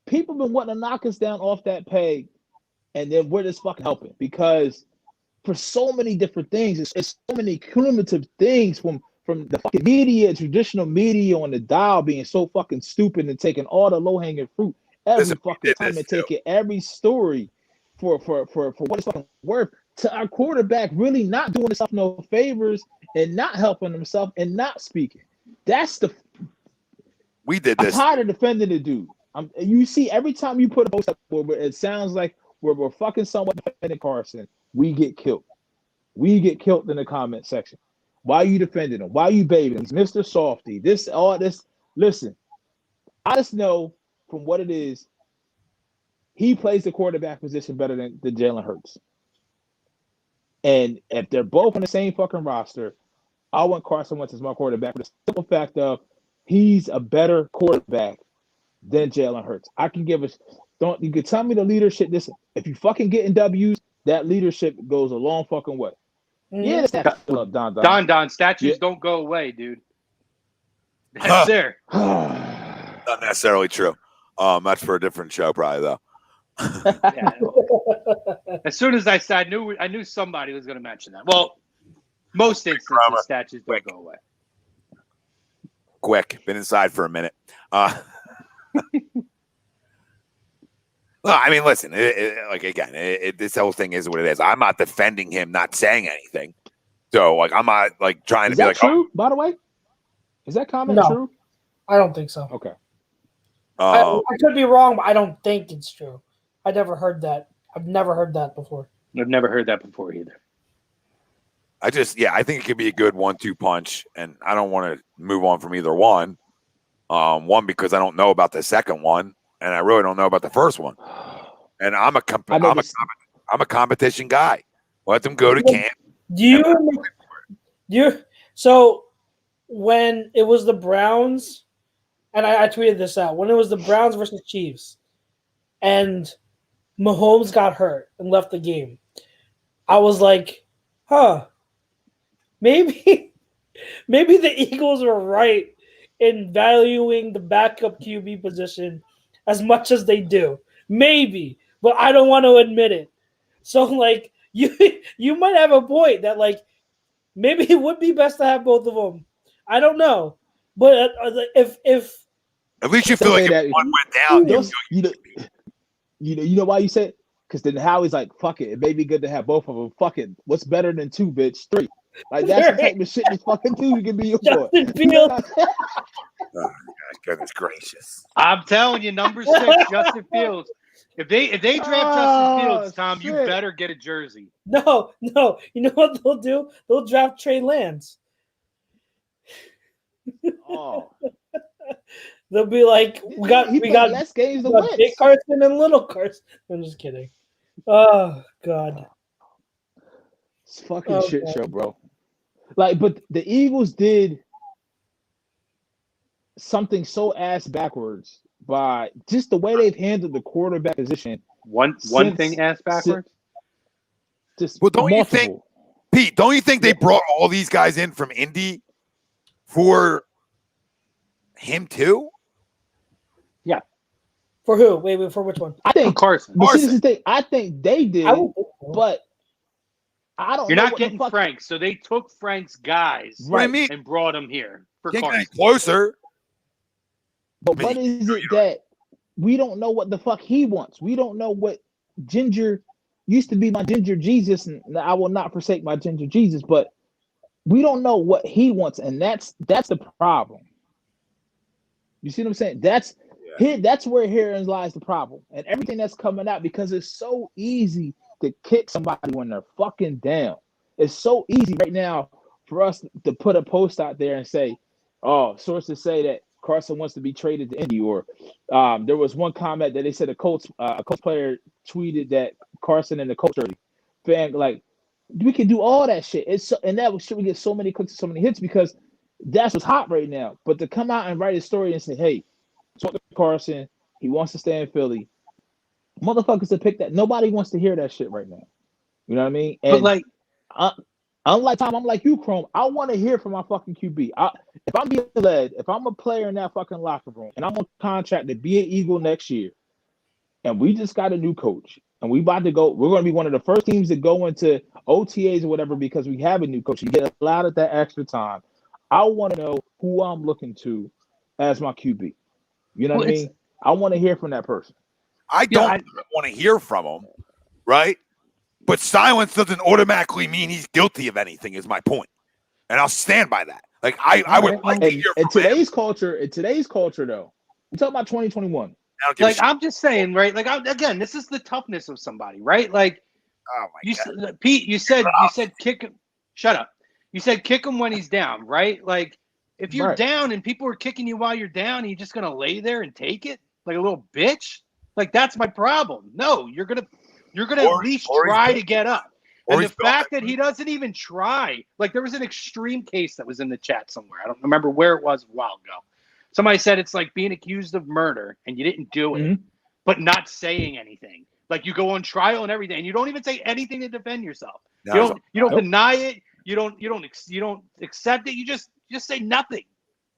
People been wanting to knock us down off that peg, and then we're just fucking helping because for so many different things, it's so many cumulative things from the fucking media, traditional media on the dial being so fucking stupid and taking all the low hanging fruit every fucking time and taking every story for what it's fucking worth, to our quarterback really not doing himself no favors and not helping himself and not speaking. We did this. I'm tired of defending the dude. You see, every time you put a post up where it sounds like we're fucking somewhat defending Carson, we get killed. We get killed in the comment section. Why are you defending him? Why are you babying him? He's Mr. Softy. All this. Listen, I just know from what it is, he plays the quarterback position better than Jalen Hurts. And if they're both on the same fucking roster, I want Carson Wentz as my quarterback for the simple fact of he's a better quarterback than Jalen Hurts. I can give us. You can tell me the leadership. Listen, if you fucking getting W's, that leadership goes a long fucking way. Yeah, Don statues don't go away, dude. That's there. Not necessarily true. That's for a different show, probably though. Yeah. As soon as I said, I knew somebody was going to mention that. Well, most instances, statues don't go away. Quick, been inside for a minute. Well, I mean, listen. This whole thing is what it is. I'm not defending him, not saying anything. So, I'm not trying to be like, true? By the way, is that comment true? I don't think so. Okay. I could be wrong, but I don't think it's true. I never heard that. I've never heard that before. I've never heard that before either. I think it could be a good 1-2 punch, and I don't want to move on from either one. One, because I don't know about the second one, and I really don't know about the first one. And I'm a I'm a competition guy. Let them go to camp. So when it was the Browns, and I tweeted this out, when it was the Browns versus Chiefs, and Mahomes got hurt and left the game, I was like, maybe the Eagles were right in valuing the backup QB position as much as they do. Maybe, but I don't want to admit it. So, like, you might have a point that, like, maybe it would be best to have both of them. I don't know, but if at least you feel like if one went down, you know why you said? Because then Howie's like, fuck it. It may be good to have both of them. Fuck it. What's better than 2, bitch? 3. Like, that's the type of shit you fucking do. You can be your boy. Justin Fields. Oh, goodness gracious! I'm telling you, number 6, Justin Fields. If they draft Justin Fields, Tom, you better get a jersey. No. You know what they'll do? They'll draft Trey Lance. Oh. They'll be like, we got less games to win. Big Carson and Little Carson. I'm just kidding. Oh God. It's fucking shit show, bro. Like, but the Eagles did something so ass backwards by just the way they've handled the quarterback position. One thing ass backwards. Don't you think, Pete? Don't you think they brought all these guys in from Indy for him too? Yeah. For who? Wait, for which one? I think Carson. But see, this is the thing. I think they did, but I don't. You're know not getting Frank, so they took Frank's guys and brought him here for Carson. Closer. But what is it that we don't know what the fuck he wants? We don't know what Ginger used to be my Ginger Jesus, and I will not forsake my Ginger Jesus, but we don't know what he wants, and that's the problem. You see what I'm saying? That's where herein lies the problem. And everything that's coming out, because it's so easy to kick somebody when they're fucking down. It's so easy right now for us to put a post out there and say, oh, sources say that Carson wants to be traded to Indy, or there was one comment that they said a Colts player tweeted that Carson and the Colts jersey. Fan, like, we can do all that shit. And that should we get so many clicks and so many hits because that's what's hot right now. But to come out and write a story and say, hey, talk to Carson, he wants to stay in Philly. Motherfuckers to pick that. Nobody wants to hear that shit right now. You know what I mean? And but like, unlike Tom, I'm like you, Chrome. I want to hear from my fucking QB. If I'm being led, if I'm a player in that fucking locker room, and I'm on contract to be an Eagle next year, and we just got a new coach, and we're going to be one of the first teams to go into OTAs or whatever because we have a new coach. You get allowed at that extra time. I want to know who I'm looking to as my QB. You know what I mean? I want to hear from that person. I don't want to hear from him, right? But silence doesn't automatically mean he's guilty of anything, is my point. And I'll stand by that. Like, I would like to hear from today's culture, in today's culture, though, you talk about 2021. Like, I'm just saying, right? Like, again, this is the toughness of somebody, right? Like, oh my God. Pete, you said kick him. Shut up. You said kick him when he's down, right? Like, if you're down and people are kicking you while you're down, are you just gonna lay there and take it like a little bitch? Like, that's my problem. No, you're gonna at least try to get up. And the fact that he doesn't even try, like, there was an extreme case that was in the chat somewhere. I don't remember where it was a while ago. Somebody said it's like being accused of murder and you didn't do it, but not saying anything. Like, you go on trial and everything, and you don't even say anything to defend yourself. You don't deny it. You don't accept it. You just say nothing,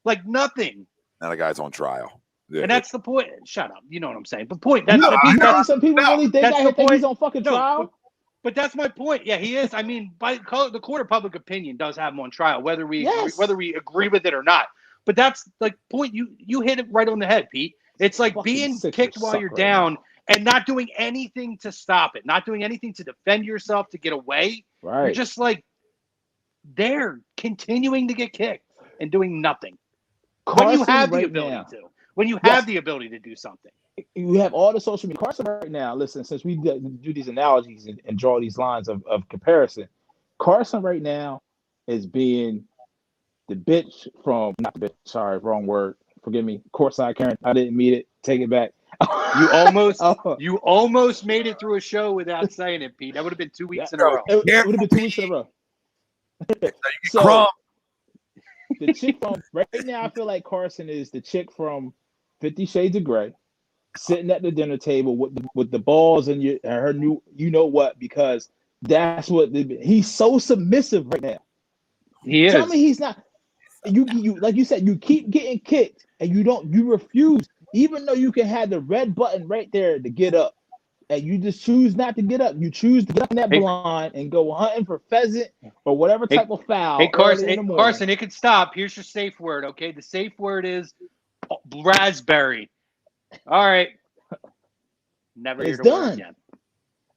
like nothing. Now the guy's on trial. Yeah. And that's the point. Shut up. You know what I'm saying. But point. Some people really think he's on fucking trial. But that's my point. Yeah, he is. I mean, by the court of public opinion does have him on trial, whether we agree with it or not. But that's like point. You hit it right on the head, Pete. It's like being kicked while you're down and not doing anything to stop it, not doing anything to defend yourself, to get away. Right. You're just like they're continuing to get kicked and doing nothing. When you have the ability to. When you have the ability to do something. You have all the social media. Carson right now, listen, since we do these analogies and draw these lines of comparison, Carson right now is being the bitch from, not the bitch, sorry, wrong word. Forgive me. Courtside Karen. I didn't mean it. Take it back. You almost made it through a show without saying it, Pete. That would have been 2 weeks in a row. It would have been 2 weeks in a row. Crumb. The chick from right now, I feel like Carson is the chick from 50 Shades of Grey, sitting at the dinner table with the balls and her new, you know what? Because that's what he's so submissive right now. He is. Tell me he's not. You like you said, you keep getting kicked and you refuse, even though you can have the red button right there to get up, and you just choose not to get up. You choose to get up in that blind and go hunting for pheasant or whatever type of foul. Hey, Carson, it could stop. Here's your safe word, okay? The safe word is raspberry. All right. Never hear the word again.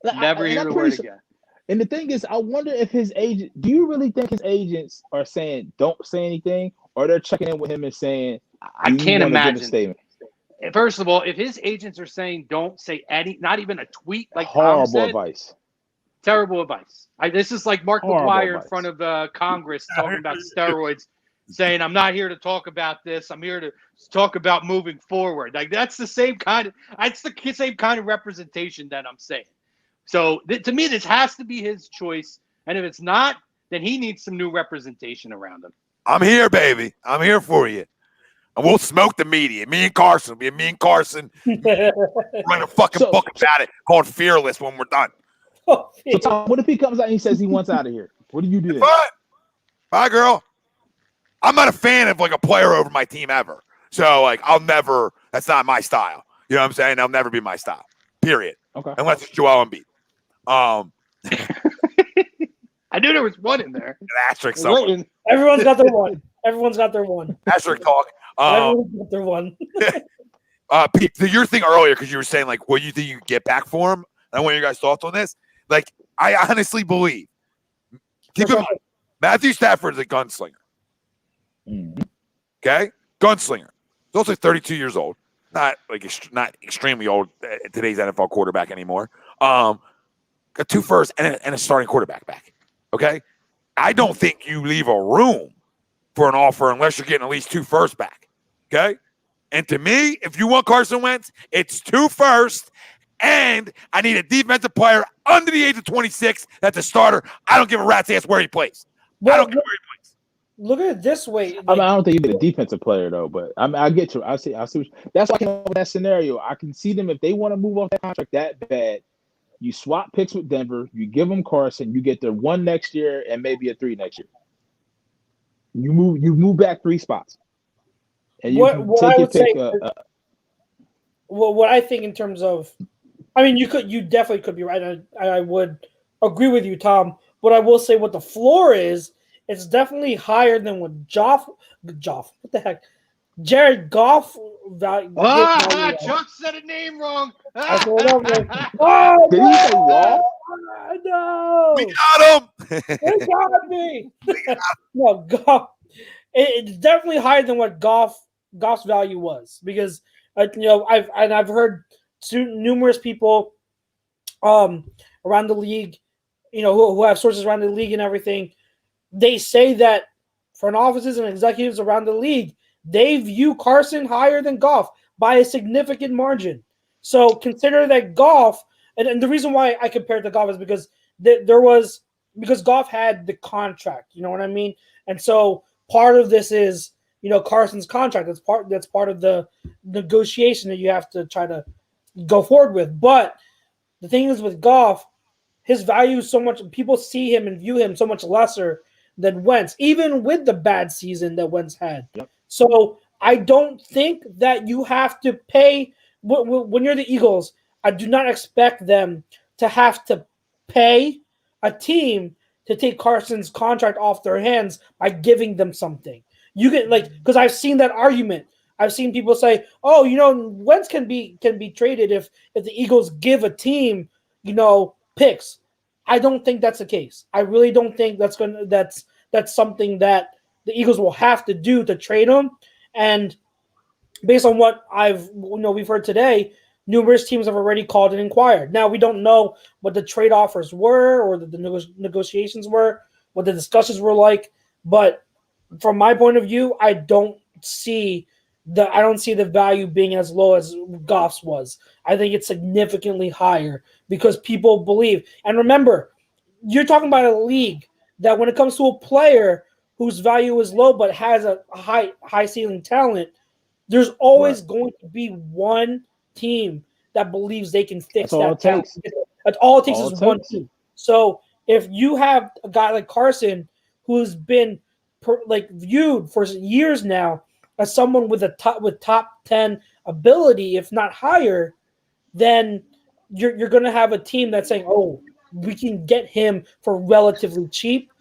Never hear the word again. And the thing is, I wonder if his agent, do you really think his agents are saying, don't say anything, or they're checking in with him and saying, I can't imagine. First of all, if his agents are saying don't say not even a tweet like Tom said, advice. Terrible advice. This is like Mark McGuire in front of Congress talking about steroids, saying, I'm not here to talk about this. I'm here to talk about moving forward. Like that's the same kind of representation that I'm saying. So to me, this has to be his choice. And if it's not, then he needs some new representation around him. I'm here, baby. I'm here for you. And we'll smoke the media. Me and Carson run a fucking book about it called Fearless when we're done. So Tom, what if he comes out and he says he wants out of here? What do you do then? Bye, girl. I'm not a fan of like a player over my team ever. So like that's not my style. You know what I'm saying? That'll never be my style. Period. Okay. Unless it's Joel Embiid. I knew there was one in there. An asterisk somewhere. Everyone's got their one. Asterisk talk. Everyone's got their one. Pete, your thing earlier, because you were saying like, what do you think you could get back for him? I want your guys' thoughts on this. Like, I honestly believe. Keep in mind, Matthew Stafford is a gunslinger. Mm-hmm. Okay, gunslinger. He's also 32 years old. Not extremely old at today's NFL quarterback anymore. Got 2 firsts and a starting quarterback back. Okay, I don't think you leave a room for an offer unless you're getting at least 2 firsts back. Okay, and to me, if you want Carson Wentz, it's 2 firsts, and I need a defensive player under the age of 26 that's a starter. I don't give a rat's ass where he plays. I don't care where he plays. Look at it this way. I don't think you get a defensive player though, but I get you. I see. That's why I came up with that scenario. I can see them if they want to move off that contract that bad. You swap picks with Denver. You give them Carson. You get the 1 next year and maybe a 3 next year. You move back 3 spots, and you take your pick. What I think in terms of, I mean, you definitely could be right. I would agree with you, Tom. But I will say what the floor is. It's definitely higher than what What the heck? Jared Goff value. Chuck said a name wrong. I said it. Did he say Wall? No. We got him. They got me. No, Goff. It's definitely higher than what Goff's value was because I've heard numerous people around the league, who have sources around the league and everything. They say that front offices and executives around the league, they view Carson higher than Goff by a significant margin. So consider that Goff, and the reason why I compared to Goff is because because Goff had the contract, you know what I mean? And so part of this is, Carson's contract. That's part of the negotiation that you have to try to go forward with. But the thing is with Goff, his value is so much, people see him and view him so much lesser than Wentz, even with the bad season that Wentz had. Yep. So I don't think that you have to pay when you're the Eagles. I do not expect them to have to pay a team to take Carson's contract off their hands by giving them something. You get because I've seen that argument. I've seen people say, "Oh, Wentz can be traded if the Eagles give a team, picks." I don't think that's the case. I really don't think that's something that the Eagles will have to do to trade him. And based on what we've heard today, numerous teams have already called and inquired. Now we don't know what the trade offers were or the negotiations were, what the discussions were like. But from my point of view, I don't see I don't see the value being as low as Goff's was. I think it's significantly higher because people believe. And remember, you're talking about a league that when it comes to a player whose value is low but has a high ceiling talent, there's always going to be one team that believes they can fix that talent. That's all it takes is one team. So if you have a guy like Carson who's been viewed for years now as someone with top 10 ability, if not higher, then you're going to have a team that's saying, "Oh, we can get him for relatively cheap,"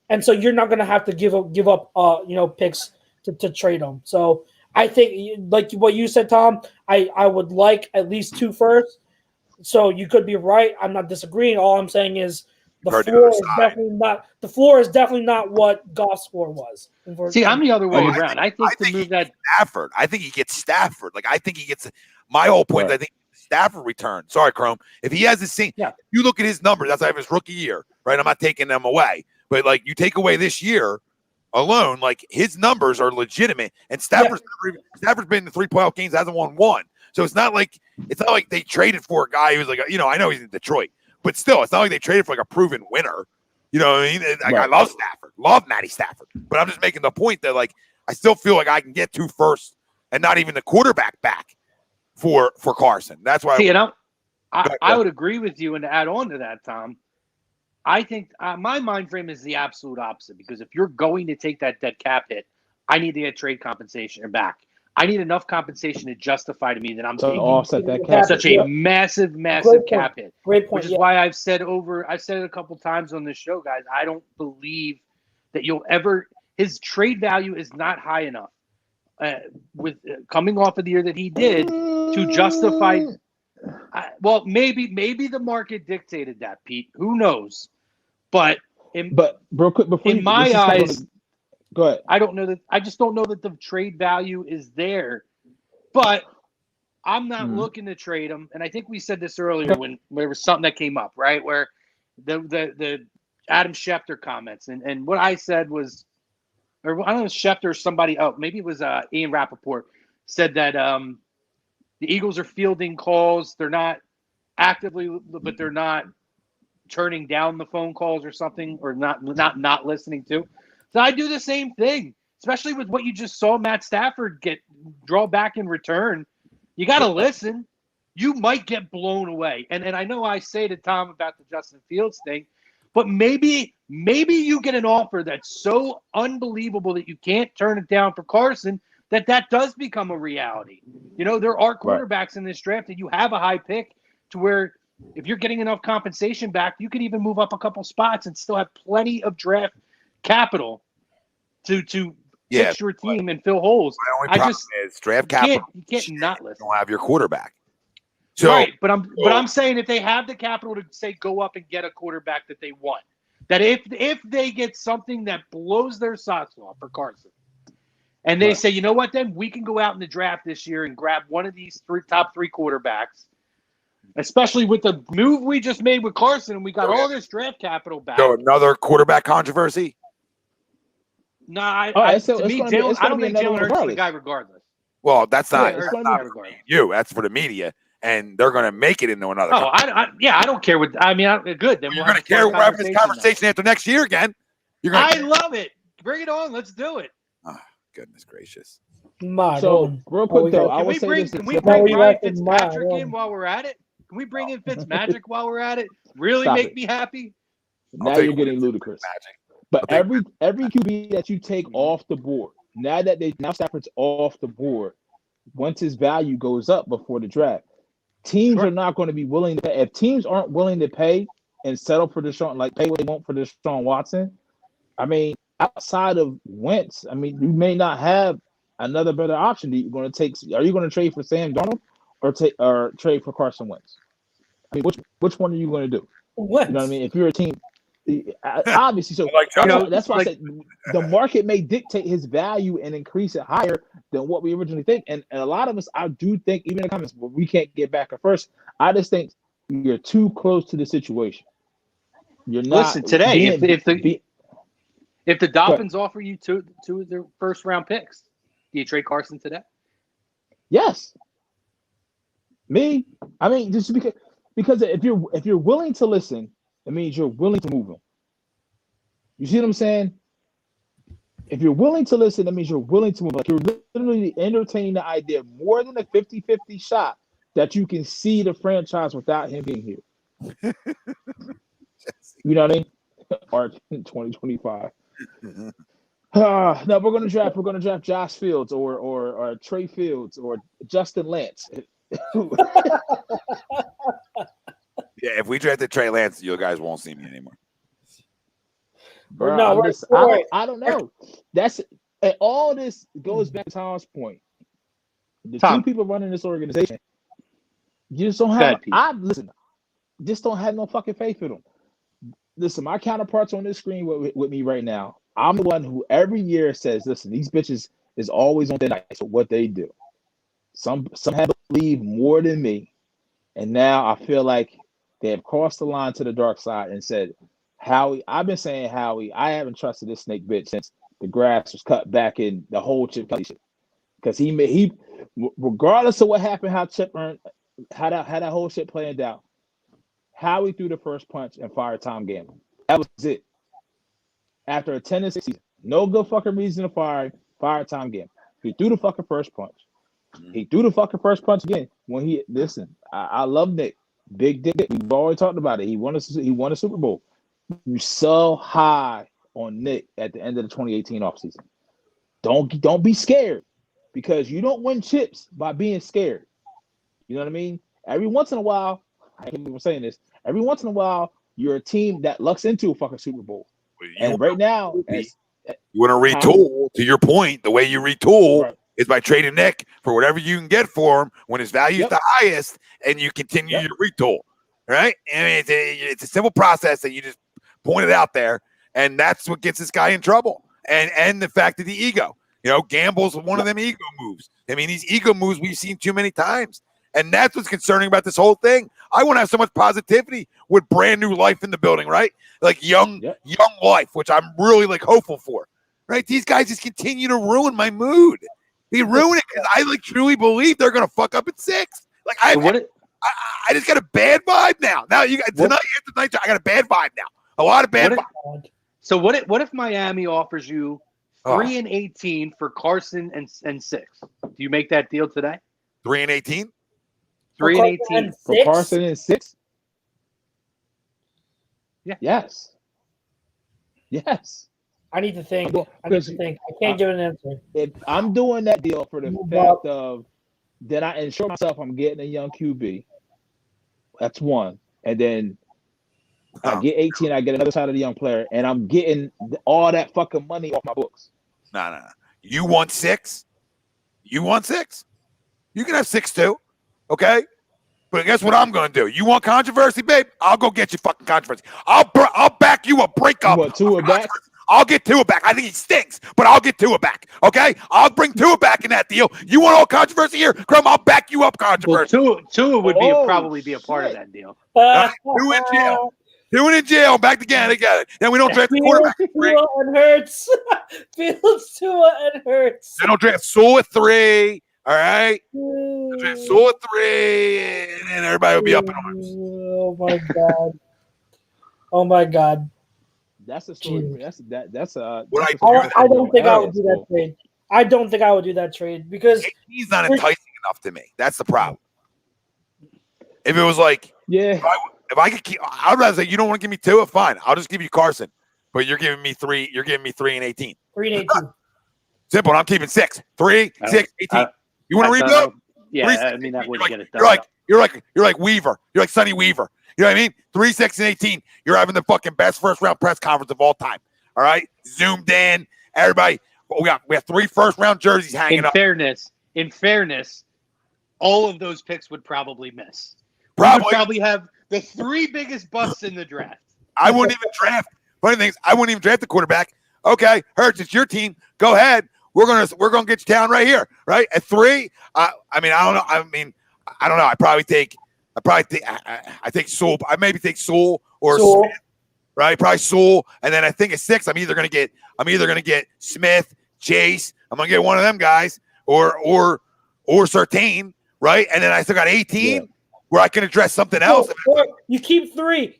and so you're not going to have to give up picks to trade him. So I think, like what you said, Tom, I would like at least 2 firsts. So you could be right. I'm not disagreeing. All I'm saying is the floor is definitely not what Goff's floor was. See, I'm the other way around. I think Stafford. I think he gets Stafford. Like, I think he gets my whole point. Right. I think Stafford return. Sorry, Chrome. If he has the same, you look at his numbers. That's like his rookie year, right? I'm not taking them away, but like you take away this year alone, like his numbers are legitimate. And Stafford's been in the 3 playoff games, hasn't won one. So it's not like they traded for a guy who's like, I know he's in Detroit, but still, it's not like they traded for like a proven winner. You know what I mean? Like, I love Stafford, love Matty Stafford, but I'm just making the point that like I still feel like I can get 2 firsts and not even the quarterback back for Carson. That's why. See, I would agree with you, and to add on to that, Tom, I think my mind frame is the absolute opposite, because if you're going to take that dead cap hit, I need to get trade compensation back. I need enough compensation to justify to me that I'm taking offset that cap such a massive cap hit. Great point. Which is why I've said it a couple times on this show, guys. I don't believe that his trade value is not high enough with coming off of the year that he did to justify. Well, maybe the market dictated that, Pete. Who knows? But real quick, in my eyes. Go ahead. I just don't know that the trade value is there. But I'm not looking to trade him. And I think we said this earlier when there was something that came up, right? Where the Adam Schefter comments. And what I said was, or I don't know if Schefter or somebody else, maybe it was Ian Rappaport, said that the Eagles are fielding calls. They're not actively, but they're not turning down the phone calls or something, or not listening to. So I do the same thing, especially with what you just saw Matt Stafford draw back in return. You got to listen. You might get blown away. And I know I say to Tom about the Justin Fields thing, but maybe you get an offer that's so unbelievable that you can't turn it down for Carson, that does become a reality. There are quarterbacks in this draft that you have a high pick to where if you're getting enough compensation back, you could even move up a couple spots and still have plenty of draft capital to fix your team and fill holes. My only problem is draft capital. You can't not listen. You don't have your quarterback. So, right, but I'm saying if they have the capital to say go up and get a quarterback that they want, that if they get something that blows their socks off for Carson, and they say, you know what, then we can go out in the draft this year and grab one of these top 3 quarterbacks. Especially with the move we just made with Carson, and we got all this draft capital back. So another quarterback controversy? No, I don't think Jalen Hurts is the guy regardless. Well, that's not for you. That's for the media, and they're going to make it into another. Oh, I don't care what. I mean, good. Then you're going to care. We're having this conversation after next year again. I love it. Bring it on. Let's do it. Oh, goodness gracious. Real quick though, I would say this. Can we bring Ryan Fitzpatrick in while we're at it? Can we bring in Fitzmagic while we're at it? Really make me happy? Now you're getting ludicrous. But every QB that you take off the board, now Stafford's off the board, once his value goes up before the draft, teams are not going to be willing to pay. If teams aren't willing to pay and settle for pay what they want for Deshaun Watson, I mean, outside of Wentz, I mean, you may not have another better option. Are you going to trade for Sam Darnold or trade for Carson Wentz? I mean, which one are you going to do? Wentz. You know what I mean? If you're a team, obviously, so that's why I said the market may dictate his value and increase it higher than what we originally think. And a lot of us, I do think, even in the comments, well, we can't get back at first. I just think you're too close to the situation. You're not. Listen, today, if the Dolphins offer you two of their first round picks, do you trade Carson today? Yes. Me, I mean, just because if you're willing to listen, it means you're willing to move them. You see what I'm saying? If you're willing to listen, that means you're willing to move. Like, you're literally entertaining the idea more than a 50-50 shot that you can see the franchise without him being here. You know what I mean? Or 2025. No, we're gonna draft Josh Fields or Trey Fields or Justin Lance. Yeah, if we drafted Trey Lance, you guys won't see me anymore. Bro, No, I don't know. And all this goes back to Tom's point. The Tom. two people running this organization, you just don't have. Just don't have no fucking faith in them. Listen, my counterparts on this screen with me right now. I'm the one who every year says, "Listen, these bitches is always on their nights for what they do." Some have believed more than me, and now I feel like they have crossed the line to the dark side and said, Howie, I've been saying, Howie, I haven't trusted this snake bitch since the grass was cut back in the whole Chip Kelly shit. Because he, regardless of what happened, how Chip earned, how that whole shit played out, Howie threw the first punch and fired Tom Gamble. That was it. After a 10-6 season, no good fucking reason to fire Tom Gamble. He threw the fucking first punch. He threw the fucking first punch again when he listen. I love Nick, big dick. We've always talked about it. He won a Super Bowl. You so high on Nick at the end of the 2018 offseason. Don't be scared, because you don't win chips by being scared. You know what I mean? Every once in a while, I can't believe I'm saying this. Every once in a while, you're a team that lucks into a fucking Super Bowl. And right now, you want to retool. To your point, the way you retool is by trading Nick for whatever you can get for him when his value is the highest, and you continue your retool. Right? I mean, it's a simple process that you just pointed out there, and that's what gets this guy in trouble. And the fact of the ego. You know, Gamble's one of them ego moves. I mean, these ego moves we've seen too many times. And that's what's concerning about this whole thing. I want to have so much positivity with brand new life in the building, right? Like young life, which I'm really like hopeful for. Right? These guys just continue to ruin my mood. They ruin it because I like truly believe they're gonna fuck up at 6. Like I just got a bad vibe now. Now you got tonight, I got a bad vibe now. A lot of bad vibe. So what if Miami offers you 3-18 for Carson and 6? Do you make that deal today? 3-18? 3-18 for Carson and 6? Yeah. Yes. I need to think. I can't give an answer. If I'm doing that deal for the fact of then I ensure myself I'm getting a young QB. That's one. And then I get 18, I get another side of the young player, and I'm getting all that fucking money off my books. No. You want 6? You want 6? You can have 6 too. Okay? But guess what I'm going to do? You want controversy, babe? I'll go get you fucking controversy. I'll back you a breakup. You want Tua back? I'll get Tua back. I think he stinks, but I'll get Tua back. Okay? I'll bring Tua back in that deal. You want all controversy here? Crum, I'll back you up controversy. Well, Tua would probably be a part of that deal. 2 in jail. 2 in jail. Back together. Then we don't draft the quarterback. Tua and Hurts. Fields, Tua and Hurts. They don't draft Sewell at 3. All right? Draft Sewell at 3, and everybody will be up in arms. Oh, my God. Oh, my God. That's a story. That's a. I don't think I would do that trade. I don't think I would do that trade because he's not enticing enough to me. That's the problem. If it was like, if I could keep, I'd rather say you don't want to give me 2. Fine, I'll just give you Carson, but you're giving me 3. You're giving me 3-18. 3-18. Simple. I'm keeping 6. 3, 6, 18. You want to rebuild? Yeah, 3, I mean that wouldn't get it done. You're like Weaver. You're like Sonny Weaver. You know what I mean? 3, 6, and 18. You're having the fucking best first round press conference of all time. All right, zoomed in. Everybody, we have 3 first round jerseys hanging up. In fairness, all of those picks would probably miss. Probably have the 3 biggest busts in the draft. I wouldn't even draft. Funny things, I wouldn't even draft the quarterback. Okay, Hurts, it's your team. Go ahead. We're gonna get you down right here, right at 3. I don't know. I take Sewell. I maybe take Sewell or Smith, right? Probably Sewell, and then I think at 6, I'm either gonna get Smith, Chase. I'm gonna get one of them guys, or or Surtain, right? And then I still got 18 where I can address something else. Or you keep 3,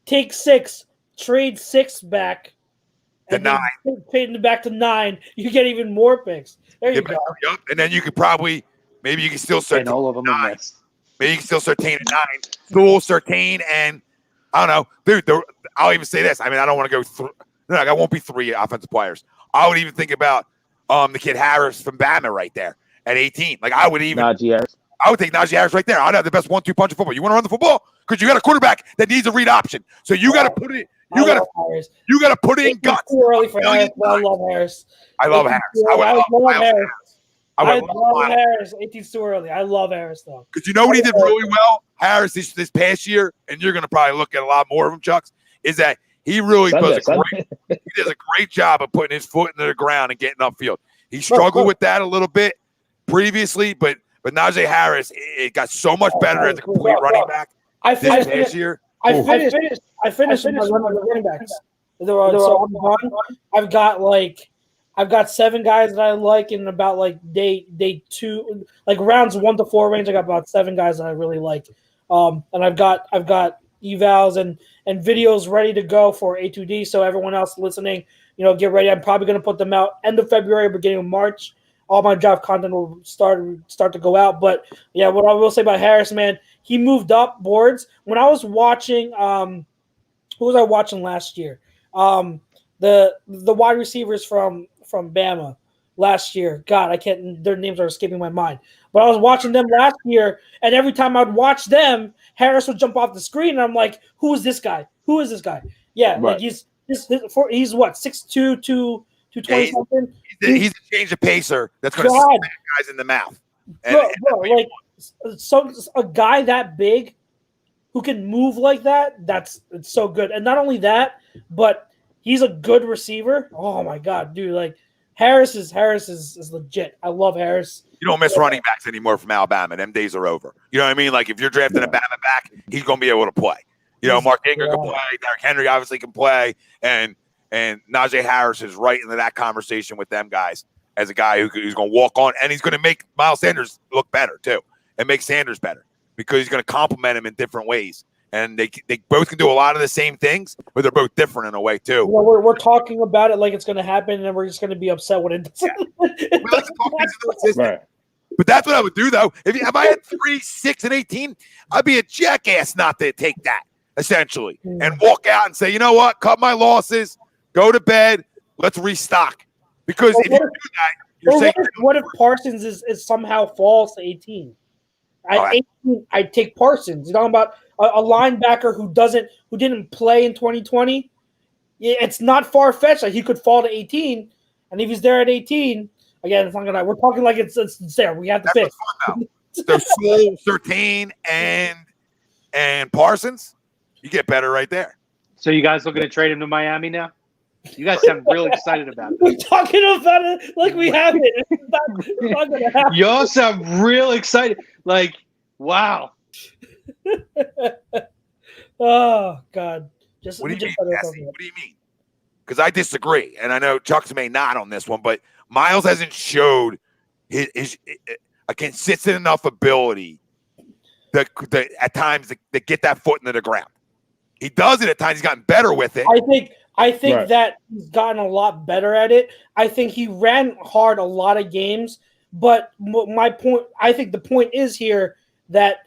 take 6, trade 6 back, and then 9, trade it back to 9. You get even more picks. There you go. Yep. And then you could probably maybe you can still Surtain. And all of them are missed. Maybe you can still Surtain at 9. Sewell, Surtain, and I don't know, dude. I'll even say this. I mean, I don't want to go through. No, I won't be 3 offensive players. I would even think about the kid Harris from Bama right there at 18. Like I would even Najee Harris. I would take Najee Harris right there. I'd have the best 1-2 punch in football. You want to run the football because you got a quarterback that needs a read option. So you got to put it. You got to put it in guts. Too early for Harris. I love Harris. I love Harris. I love Harris. I love Harris. Harris. 18's too early. I love Harris though. Because you know what he did really well, Harris, this past year, and you're going to probably look at a lot more of him, Chucks, is that he really does a great job of putting his foot into the ground and getting upfield. He struggled with that a little bit previously, but Najee Harris, it got so much better as a complete running back this past year. I finished my running backs. So I'm done. I've got 7 guys that I like in about like day 2, like rounds 1 to 4 range. I got about 7 guys that I really like. And I've got evals and videos ready to go for A2D. So everyone else listening, get ready. I'm probably going to put them out end of February, beginning of March. All my draft content will start to go out. But yeah, what I will say about Harris, man, he moved up boards. When I was watching, who was I watching last year? The wide receivers from Bama last year. God, I can't. Their names are escaping my mind. But I was watching them last year, and every time I'd watch them, Harris would jump off the screen, and I'm like, "Who is this guy? Who is this guy?" Yeah, right. Like he's what 6'2", 220 something. He's a change of pacer that's going to smack guys in the mouth. So a guy that big who can move like that, it's so good. And not only that, but he's a good receiver. Oh my God, dude! Like Harris is legit. I love Harris. You don't miss running backs anymore from Alabama. Them days are over. You know what I mean? Like if you're drafting a Bama back, he's going to be able to play. Mark Ingram can play. Derrick Henry obviously can play, and Najee Harris is right into that conversation with them guys as a guy who's going to walk on, and he's going to make Miles Sanders look better too, and make Sanders better because he's going to complement him in different ways. And they both can do a lot of the same things, but they're both different in a way too. We're talking about it like it's going to happen, and we're just going to be upset when it doesn't. Right. But that's what I would do, though. If I had 3, 6, and 18, I'd be a jackass not to take that, essentially, and walk out and say, you know what, cut my losses, go to bed, let's restock. Because if you do that, you're saying. What if Parsons is somehow falls to 18? At 18, I'd take Parsons. You're talking about a linebacker who didn't play in 2020. It's not far fetched. Like he could fall to 18, and if he's there at 18, again, it's not gonna. We're talking like it's there. We have to pick. There's Sewell, Surtain, and Parsons. You get better right there. So you guys looking to trade him to Miami now? You guys sound really excited about it. We're talking about it like we have it. It's not gonna happen. You all sound real excited. Like, wow. Oh God! What do you mean? Because I disagree, and I know Chucks may not on this one, but Miles hasn't showed his a consistent enough ability that at times to get that foot into the ground. He does it at times. He's gotten better with it. I think that he's gotten a lot better at it. I think he ran hard a lot of games, but my point, I think the point is here that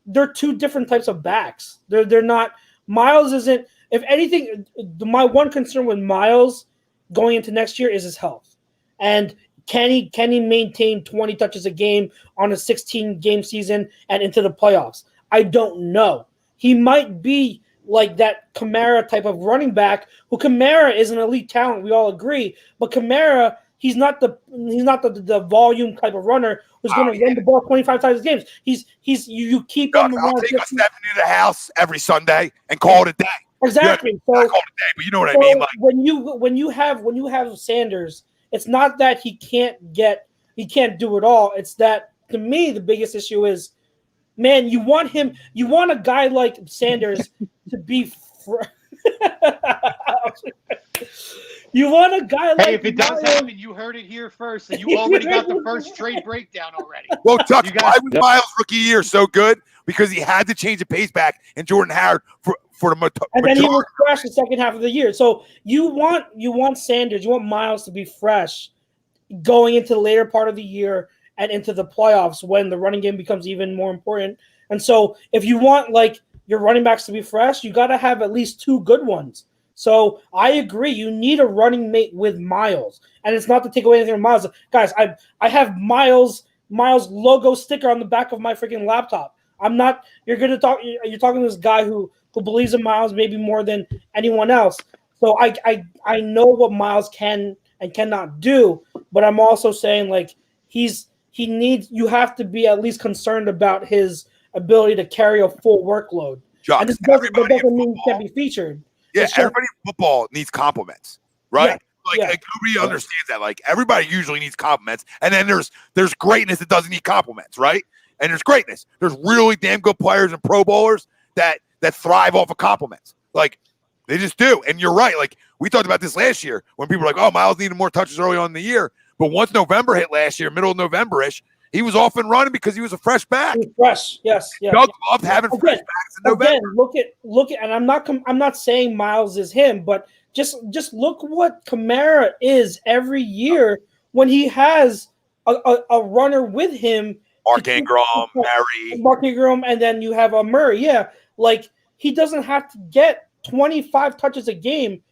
they're 2 different types of backs. They're not. Miles isn't. If anything, my one concern with Miles going into next year is his health, and can he maintain 20 touches a game on a 16-game season and into the playoffs? I don't know. He might be like that Kamara type of running back. Who Kamara is an elite talent, we all agree. But Kamara, he's not the volume type of runner who's going to run the ball 25 times a game. You keep him. I'll take a step into the house every Sunday and call it a day. Exactly. So I call it a day, but you know what I mean. Like when you have Sanders, it's not that he can't do it all. It's that, to me, the biggest issue is, man, you want a guy like Sanders to be You want a guy like Hey, if it does Miles? happen, you heard it here first, and you already got the first trade breakdown already. Well, Chuck, You guys- why was Miles' rookie year so good? Because he had to change the pace back in Jordan Howard for the And then he was fresh the second half of the year. So you want Sanders, you want Miles to be fresh going into the later part of the year and into the playoffs when the running game becomes even more important. And so if you want like your running backs to be fresh, you got to have at least two good ones. So I agree. You need a running mate with Miles, and it's not to take away anything from Miles. Guys, I have Miles logo sticker on the back of my freaking laptop. I'm not. You're talking to this guy who believes in Miles maybe more than anyone else. So I know what Miles can and cannot do, but I'm also saying like you have to be at least concerned about his ability to carry a full workload. Chuck, And this doesn't mean he can't be featured. Yeah, It's just- everybody in football needs compliments, right? Yeah. Like nobody understands that. Like everybody usually needs compliments, and then there's greatness that doesn't need compliments, right? And there's greatness. There's really damn good players and Pro Bowlers that thrive off of compliments. Like they just do. And you're right. Like we talked about this last year when people were like, "Oh, Miles needed more touches early on in the year," but once November hit last year, middle of November-ish, he was off and running because he was a fresh back. Fresh, yes. Doug loved having fresh backs in November. Again, look at, and I'm not saying Miles is him, but just look what Kamara is every year when he has a runner with him. Mark Ingram, Murray, and then you have a Murray. Yeah, like he doesn't have to get 25 touches a game,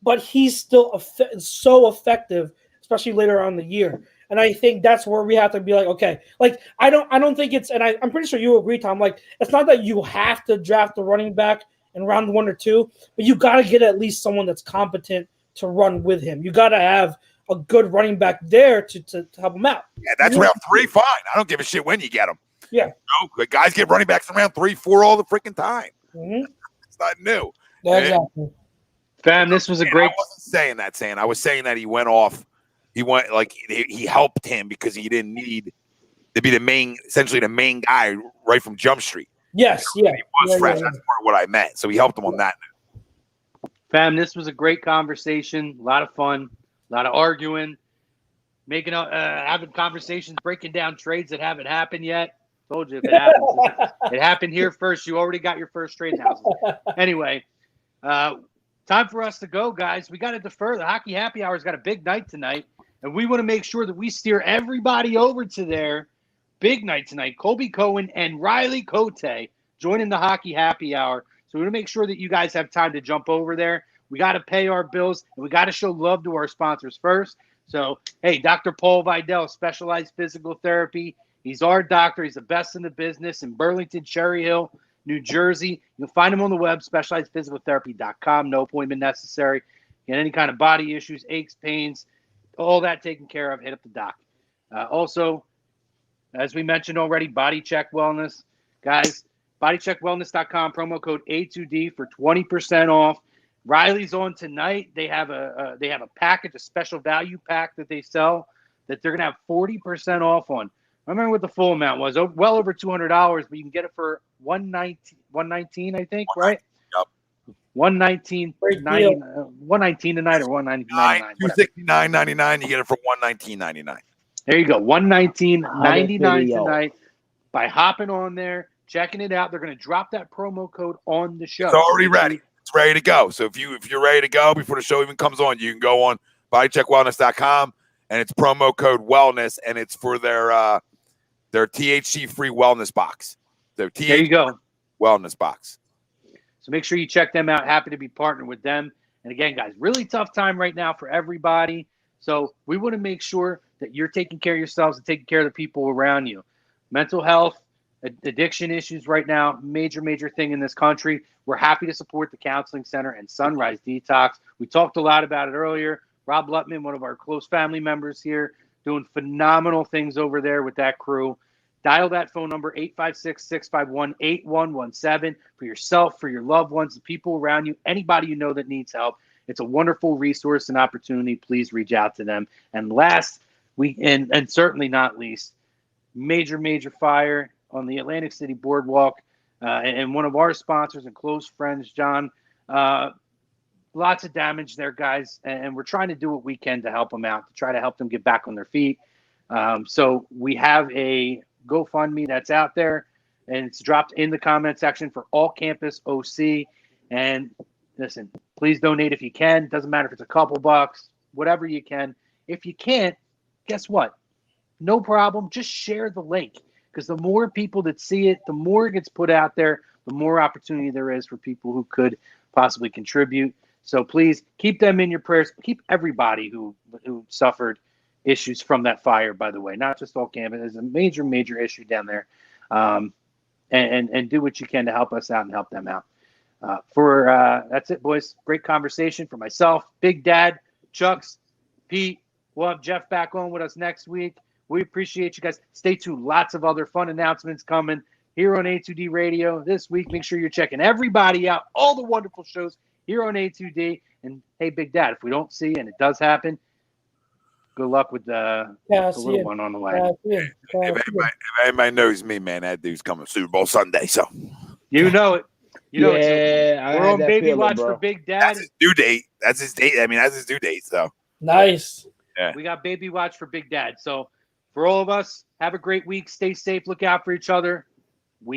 but he's still so effective, especially later on in the year. And I think that's where we have to be like, okay, like I don't think it's, and I'm pretty sure you agree, Tom. Like it's not that you have to draft a running back in round 1 or 2, but you got to get at least someone that's competent to run with him. You got to have a good running back there to help him out. Yeah, that's round 3. Fine, I don't give a shit when you get them. Yeah, the guys get running backs in round 3, 4 all the freaking time. Mm-hmm. It's not new. Yeah, exactly. Fam, this was a great. I wasn't saying that. I was saying that he went off. He went like he helped him because he didn't need to be essentially the main guy right from Jump Street. Yes, yeah. He was fresh. That's part of what I meant. So he helped him on that. Fam, this was a great conversation. A lot of fun. A lot of arguing. Having conversations, breaking down trades that haven't happened yet. Told you if it happens. It happened here first. You already got your first trade houses. Anyway, time for us to go, guys. We got to defer. The Hockey Happy Hour's got a big night tonight, and we want to make sure that we steer everybody over to their big night tonight. Colby Cohen and Riley Cote joining the Hockey Happy Hour. So we want to make sure that you guys have time to jump over there. We got to pay our bills, and we got to show love to our sponsors first. So, hey, Dr. Paul Vidal, Specialized Physical Therapy. He's our doctor. He's the best in the business in Burlington, Cherry Hill, New Jersey. You'll find him on the web, specializedphysicaltherapy.com. No appointment necessary. Get any kind of body issues, aches, pains, all that taken care of. Hit up the doc. Also, as we mentioned already, Body Check Wellness. Guys, bodycheckwellness.com, promo code A2D for 20% off. Riley's on tonight. They have a package, a special value pack that they sell that they're going to have 40% off on. I remember what the full amount was. Well over $200, but you can get it for $119, I think, right? Yep. $119 tonight or $199. $269.99. You get it for $119.99. There you go. $119.99 tonight. By hopping on there, checking it out, they're going to drop that promo code on the show. It's already ready. It's ready to go. So if you're ready to go before the show even comes on, you can go on bodycheckwellness.com and it's promo code wellness, and it's for their THC-free wellness box. There you go. Wellness box. So make sure you check them out. Happy to be partnered with them. And again, guys, really tough time right now for everybody. So we want to make sure that you're taking care of yourselves and taking care of the people around you. Mental health, addiction issues right now, major thing in this country. We're happy to support the Counseling Center and Sunrise Detox. We talked a lot about it earlier. Rob Lutman, one of our close family members here, doing phenomenal things over there with that crew. Dial that phone number, 856-651-8117, for yourself, for your loved ones, the people around you, anybody you know that needs help. It's a wonderful resource and opportunity. Please reach out to them. And last, and certainly not least, major fire on the Atlantic City Boardwalk. And one of our sponsors and close friends, John, lots of damage there, guys, and we're trying to do what we can to help them out, to try to help them get back on their feet. So we have a GoFundMe that's out there, and it's dropped in the comment section for All Campus OC. And listen, please donate if you can. Doesn't matter if it's a couple bucks, whatever you can. If you can't, guess what? No problem. Just share the link, because the more people that see it, the more it gets put out there, the more opportunity there is for people who could possibly contribute. So please keep them in your prayers. Keep everybody who suffered issues from that fire, by the way, not just All Campus. There's a major, major issue down there. And do what you can to help us out and help them out. That's it, boys. Great conversation for myself, Big Dad, Chucks, Pete. We'll have Jeff back on with us next week. We appreciate you guys. Stay tuned. Lots of other fun announcements coming here on A2D Radio this week. Make sure you're checking everybody out, all the wonderful shows here on A2D. And hey, Big Dad, if we don't see you and it does happen, good luck with the little one on the way. If anybody knows me, man, that dude's coming Super Bowl Sunday. So you know it. You know Yeah, it. We're on baby watch for Big Dad. that's his due date. That's his date. I mean, that's his due date. So Nice. yeah, we got baby watch for Big Dad. So for all of us, have a great week. Stay safe. Look out for each other.